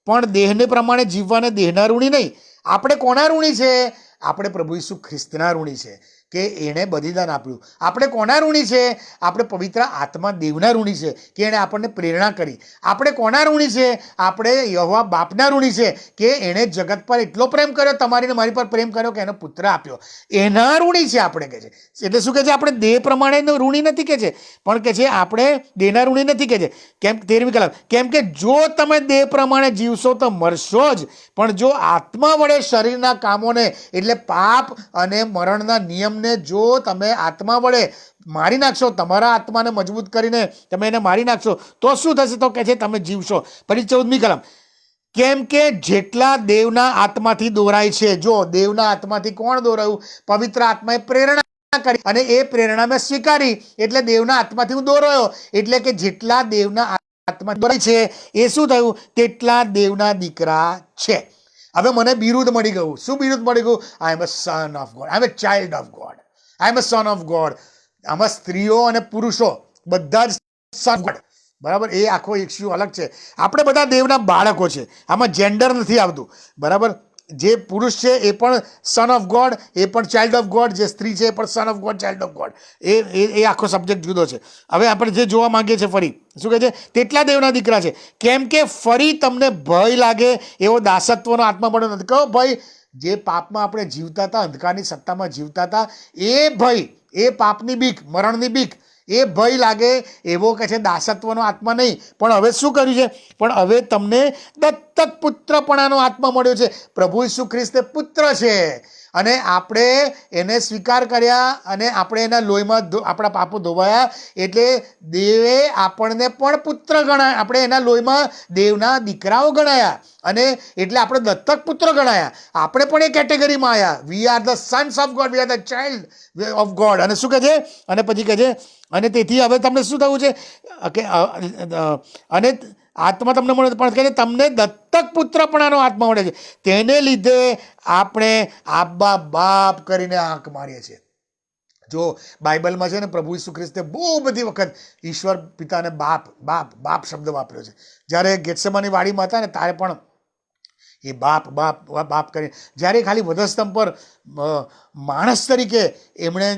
પણ દેહને પ્રમાણે જીવવાને દેહના ઋણી નહીં. આપણે કોના ઋણી છે? આપણે પ્રભુ ઈસુ ખ્રિસ્તના ઋણી છે કે એણે બલિદાન આપ્યું. આપણે કોના ઋણી છે? આપણે પવિત્ર આત્મા દેવના ઋણી છે કે એણે આપણને પ્રેરણા કરી. આપણે કોના ઋણી છે? આપણે યહોવા બાપના ઋણી છે કે એણે જગત પર એટલો પ્રેમ કર્યો, તમારી ને મારી પર પ્રેમ કર્યો કે એનો પુત્ર આપ્યો. એના ઋણી છે આપણે, કહે છે. એટલે શું કહે છે? આપણે દેહ પ્રમાણે ઋણી નથી કહે છે, પણ કહે છે આપણે દેહના ઋણી નથી કહે છે. કેમ? 13મી કલમ. કેમ કે જો તમે દેહ પ્રમાણે જીવશો તો મરશો જ, પણ જો આત્મા વડે શરીરના કામોને, એટલે પાપ અને મરણના નિયમને જો તમે આત્મા વડે મારી નાખશો, તમારા આત્માને મજબૂત કરીને તમે એને મારી નાખશો, તો શું થશે? તો કહે છે તમે જીવશો. પછી 14મી કલમ. કેમ કે જેટલા દેવના આત્માથી દોરાય છે, જો દેવના આત્માથી કોણ દોરાયું? પવિત્ર આત્માએ પ્રેરણા કરી અને એ પ્રેરણા મેં સ્વીકારી, એટલે દેવના આત્માથી હું દોરાયો. એટલે કે જેટલા દેવના આત્મા બની છે એ શું થયું? તેટલા દેવના દીકરા છે. હવે મને બિરુદ મળી ગયું. શું બિરુદ મળી ગયું? I am a son of God, I am a child of God, I am a son of God. આમાં સ્ત્રીઓ અને પુરુષો બધા જ સન ગોડ, બરાબર. એ આખો ઇસ્યુ અલગ છે. આપણે બધા દેવના બાળકો છે, આમાં જેન્ડર નથી આવતું, બરાબર. જે પુરુષ છે એ પણ સન ઓફ ગોડ, એ પણ ચાઇલ્ડ ઓફ ગોડ. જે સ્ત્રી છે એ પણ son of God, child of God. એ આખો સબ્જેક્ટ જુદો છે. હવે આપણે જે જોવા માંગીએ છીએ ફરી શું કહે છે? તેટલા દેવના દીકરા છે. કેમ કે ફરી તમને ભય લાગે એવો દાસત્વનો આત્મા મળ્યો નથી. કયો ભય? જે પાપમાં આપણે જીવતા હતા, અંધકારની સત્તામાં જીવતા હતા, એ ભય, એ પાપની બીક, મરણની બીક, એ ભય લાગે એવો કે છે દાસત્વનો આત્મા નહીં. પણ હવે શું કર્યું છે? પણ હવે તમને દત્તક પુત્રપણાનો આત્મા મળ્યો છે. પ્રભુ ઈસુ ખ્રિસ્ત પુત્ર છે અને આપણે એને સ્વીકાર કર્યા અને આપણે એના લોહીમાં આપણા પાપો ધોવાયા એટલે દેવે આપણને પણ પુત્ર ગણાય. આપણે એના લોહીમાં દેવના દીકરાઓ ગણાયા અને એટલે આપણે દત્તક પુત્ર ગણાયા. આપણે પણ એ કેટેગરીમાં આવ્યા. We are the Sons of God, we are the child of God. અને શું કહે છે? અને પછી કહે છે અને તેથી હવે તમને શું થવું છે કે અને આત્મા તમને મળે પણ કહે તમને દત્તક પુત્રપણાનો આત્મા મળે છે. તેને લીધે આપણે આબ્બા બાપ કરીને આંખ મારીએ છીએ. જો બાઇબલમાં છે ને પ્રભુ ઈસુ ખ્રિસ્તે બહુ બધી વખત ઈશ્વર પિતાને બાપ બાપ બાપ શબ્દ વાપર્યો છે. જ્યારે ગેત્સેમાની વાડીમાં હતા ને ત્યારે પણ એ બાપ બાપ બાપ કરીને, જ્યારે ખાલી વધસ્તંભ પર માણસ તરીકે એમણે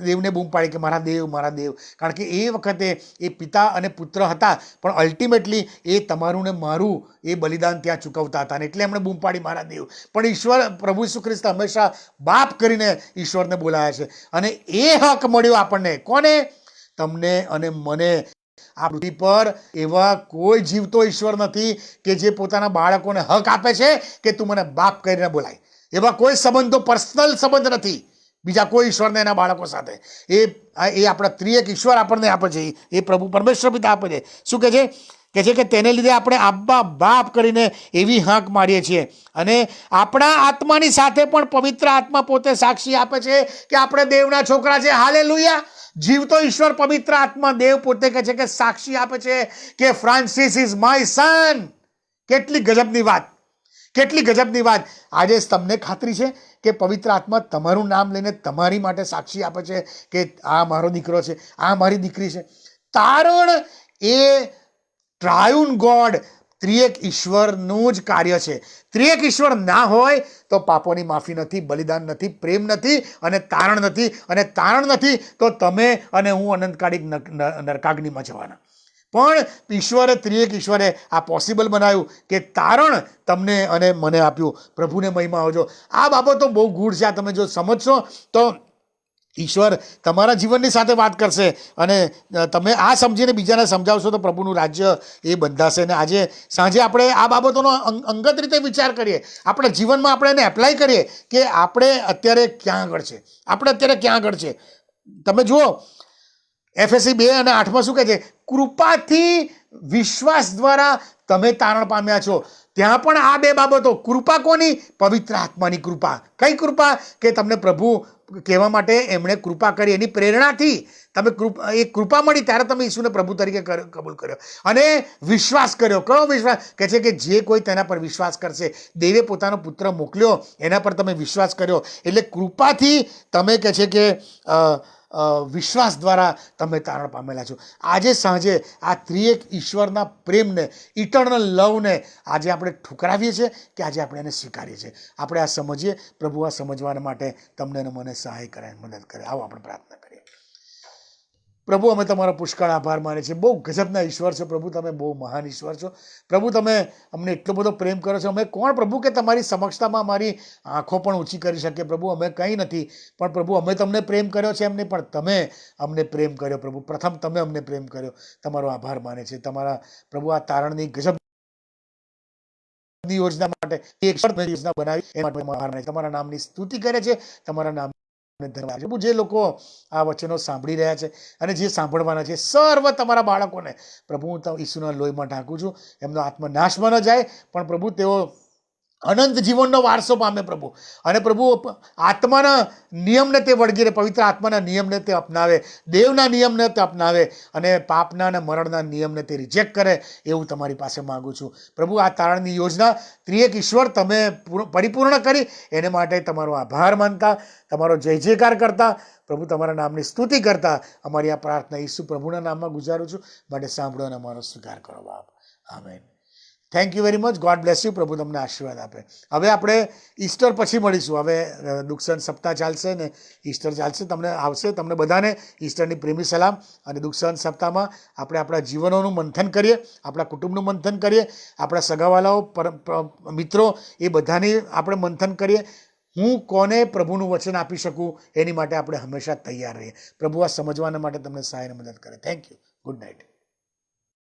દેવને બૂમ પાડી કે મારા દેવ, મારા દેવ. કારણ કે એ વખતે એ પિતા અને પુત્ર હતા, પણ અલ્ટિમેટલી એ તમારું ને મારું એ બલિદાન ત્યાં ચૂકવતા હતા. એટલે એમણે બૂમ પાડી મારા દેવ. પણ ઈશ્વર પ્રભુ ઈસુ ખ્રિસ્ત હંમેશા બાપ કરીને ઈશ્વરને બોલાયા છે. અને એ હક મળ્યો આપણને. કોને? તમને અને મને. આ પૃથ્વી પર એવા કોઈ જીવતો ઈશ્વર નથી કે જે પોતાના બાળકોને હક આપે છે કે તું મને બાપ કરીને બોલાય. એવા કોઈ સંબંધો, પર્સનલ સંબંધ નથી બીજા કોઈ ઈશ્વરને એના બાળકો સાથે. એ આપણા ત્રિએક ઈશ્વર આપણને આપે છે. એ પ્રભુ પરમેશ્વર પિતા આપે છે. શું કહે છે? કે છે કે તેને લીધે આપણે આબ્બા બાપ કરીને એવી હાંક મારીએ છીએ. અને આપણા આત્માની સાથે પણ પવિત્ર આત્મા પોતે સાક્ષી આપે છે કે આપણે દેવના છોકરા છે. હાલેલુયા. જીવતો ઈશ્વર પવિત્ર આત્મા દેવ પોતે કહે છે કે સાક્ષી આપે છે કે ફ્રાન્સિસ ઇઝ માય સન. કેટલી ગજબની વાત, કેટલી ગજબની વાત. આજે તમને ખાતરી છે કે પવિત્ર આત્મા તમારું નામ લઈને તમારી માટે સાક્ષી આપે છે કે આ મારો દીકરો છે, આ મારી દીકરી છે. તારણ એ ટ્રાયુન ગોડ, ત્રિએક ઈશ્વરનું જ કાર્ય છે. ત્રિએક ઈશ્વર ના હોય તો પાપોની માફી નથી, બલિદાન નથી, પ્રેમ નથી અને તારણ નથી. અને તારણ નથી તો તમે અને હું અનંતકાળિક નરકાગ્નિમાં જવાના. પણ ઈશ્વરે, ત્રિએક ઈશ્વરે આ પોસિબલ બનાવ્યું કે તારણ તમને અને મને આપ્યું. પ્રભુને મહિમા આવજો. આ બાબતો બહુ ગૂઢ છે. આ તમે જો સમજશો તો ઈશ્વર તમારા જીવનની સાથે વાત કરશે અને તમે આ સમજીને બીજાને સમજાવશો તો પ્રભુનું રાજ્ય એ બંધાશે. અને આજે સાંજે આપણે આ બાબતોનો અંગત રીતે વિચાર કરીએ, આપણા જીવનમાં આપણે એને એપ્લાય કરીએ કે આપણે અત્યારે ક્યાં આગળ છે, આપણે અત્યારે ક્યાં આગળ છે. તમે જુઓ એફએસસી 2 અને 8 શું કહે છે? કૃપાથી વિશ્વાસ દ્વારા તમે તારણ પામ્યા છો. ત્યાં પણ આ બે બાબતો. કૃપા કોની? પવિત્ર આત્માની કૃપા. કઈ કૃપા? કે તમને પ્રભુ કહેવા માટે એમણે કૃપા કરી, એની પ્રેરણાથી તમે એ કૃપા મળી ત્યારે તમે ઈસુને પ્રભુ તરીકે કબૂલ કર્યો અને વિશ્વાસ કર્યો. કયો વિશ્વાસ? કે છે કે જે કોઈ તેના પર વિશ્વાસ કરશે, દેવે પોતાનો પુત્ર મોકલ્યો, એના પર તમે વિશ્વાસ કર્યો. એટલે કૃપાથી તમે કહે છે કે વિશ્વાસ દ્વારા તમે તારણ પામેલા છો. આજે સાંજે આ ત્રિએક ઈશ્વરના પ્રેમને, ઇટર્નલ લવને આજે આપણે ઠુકરાવીએ છીએ કે આજે આપણે એને સ્વીકારીએ છીએ? આપણે આ સમજીએ. પ્રભુ આ સમજવા માટે તમને અને મને સહાય કરે, મદદ કરે. આવો આપણે પ્રાર્થના કરીએ. પ્રભુ, અમે તમારો પુષ્કળ આભાર માનીએ છીએ. બહુ ગજબના ઈશ્વર છો પ્રભુ. તમે બહુ મહાન ઈશ્વર છો પ્રભુ. તમે અમને એટલો બધો પ્રેમ કરો છો. અમે કોણ પ્રભુ કે તમારી સમક્ષતામાં અમારી આંખો પણ ઊંચી કરી શકીએ પ્રભુ? અમે કંઈ નથી. પણ પ્રભુ અમે તમને પ્રેમ કર્યો છે એમ નહીં, પણ તમે અમને પ્રેમ કર્યો પ્રભુ. પ્રથમ તમે અમને પ્રેમ કર્યો. તમારો આભાર માને છે. તમારા પ્રભુ આ તારણની ગજબ યોજના માટે એક યોજના બનાવી એ માટે આભાર માને છે. તમારા નામની સ્તુતિ કરે છે. તમારા નામ ધન્યવાદ. જે લોકો આ વચનો સાંભળી રહ્યા છે અને જે સાંભળવાના છે, સર્વ તમારા બાળકોને પ્રભુ હું ઈસુના લોહીમાં ઢાંકું છું. એમનો આત્મા નાશમાં ન જાય, પણ પ્રભુ તેઓ અનંત જીવનનો વારસો પામે પ્રભુ. અને પ્રભુ આત્માના નિયમને તે વળગી રહે, પવિત્ર આત્માના નિયમને તે અપનાવે, દેવના નિયમને તે અપનાવે અને પાપના અને મરણના નિયમને તે રિજેક્ટ કરે, એવું તમારી પાસે માગું છું પ્રભુ. આ તારણની યોજના ત્રિએક ઈશ્વર તમે પરિપૂર્ણ કરી, એને માટે તમારો આભાર માનતા, તમારો જય જયકાર કરતા પ્રભુ, તમારા નામની સ્તુતિ કરતા અમારી આ પ્રાર્થના ઈસુ પ્રભુના નામમાં ગુજારું છું. માટે સાંભળો અને અમારો સ્વીકાર કરો બાપ. Amen. Thank you very much. God bless you. પ્રભુ તમને આશીર્વાદ આપે. હવે આપણે ઈસ્ટર પછી મળીશું. હવે દુઃખસહન સપ્તાહ ચાલશે ને ઈસ્ટર ચાલશે. તમને આવશે, તમને બધાને ઈસ્ટરની પ્રેમી સલામ. અને દુઃખસહન સપ્તાહમાં આપણે આપણા જીવનોનું મંથન કરીએ, આપણા કુટુંબનું મંથન કરીએ, આપણા સગાવાલાઓ મિત્રો એ બધાની આપણે મંથન કરીએ. હું કોને પ્રભુનું વચન આપી શકું એની માટે આપણે હંમેશા તૈયાર રહીએ. પ્રભુ આ સમજવાના માટે તમને સહાય અને મદદ કરે. Thank you. Good night.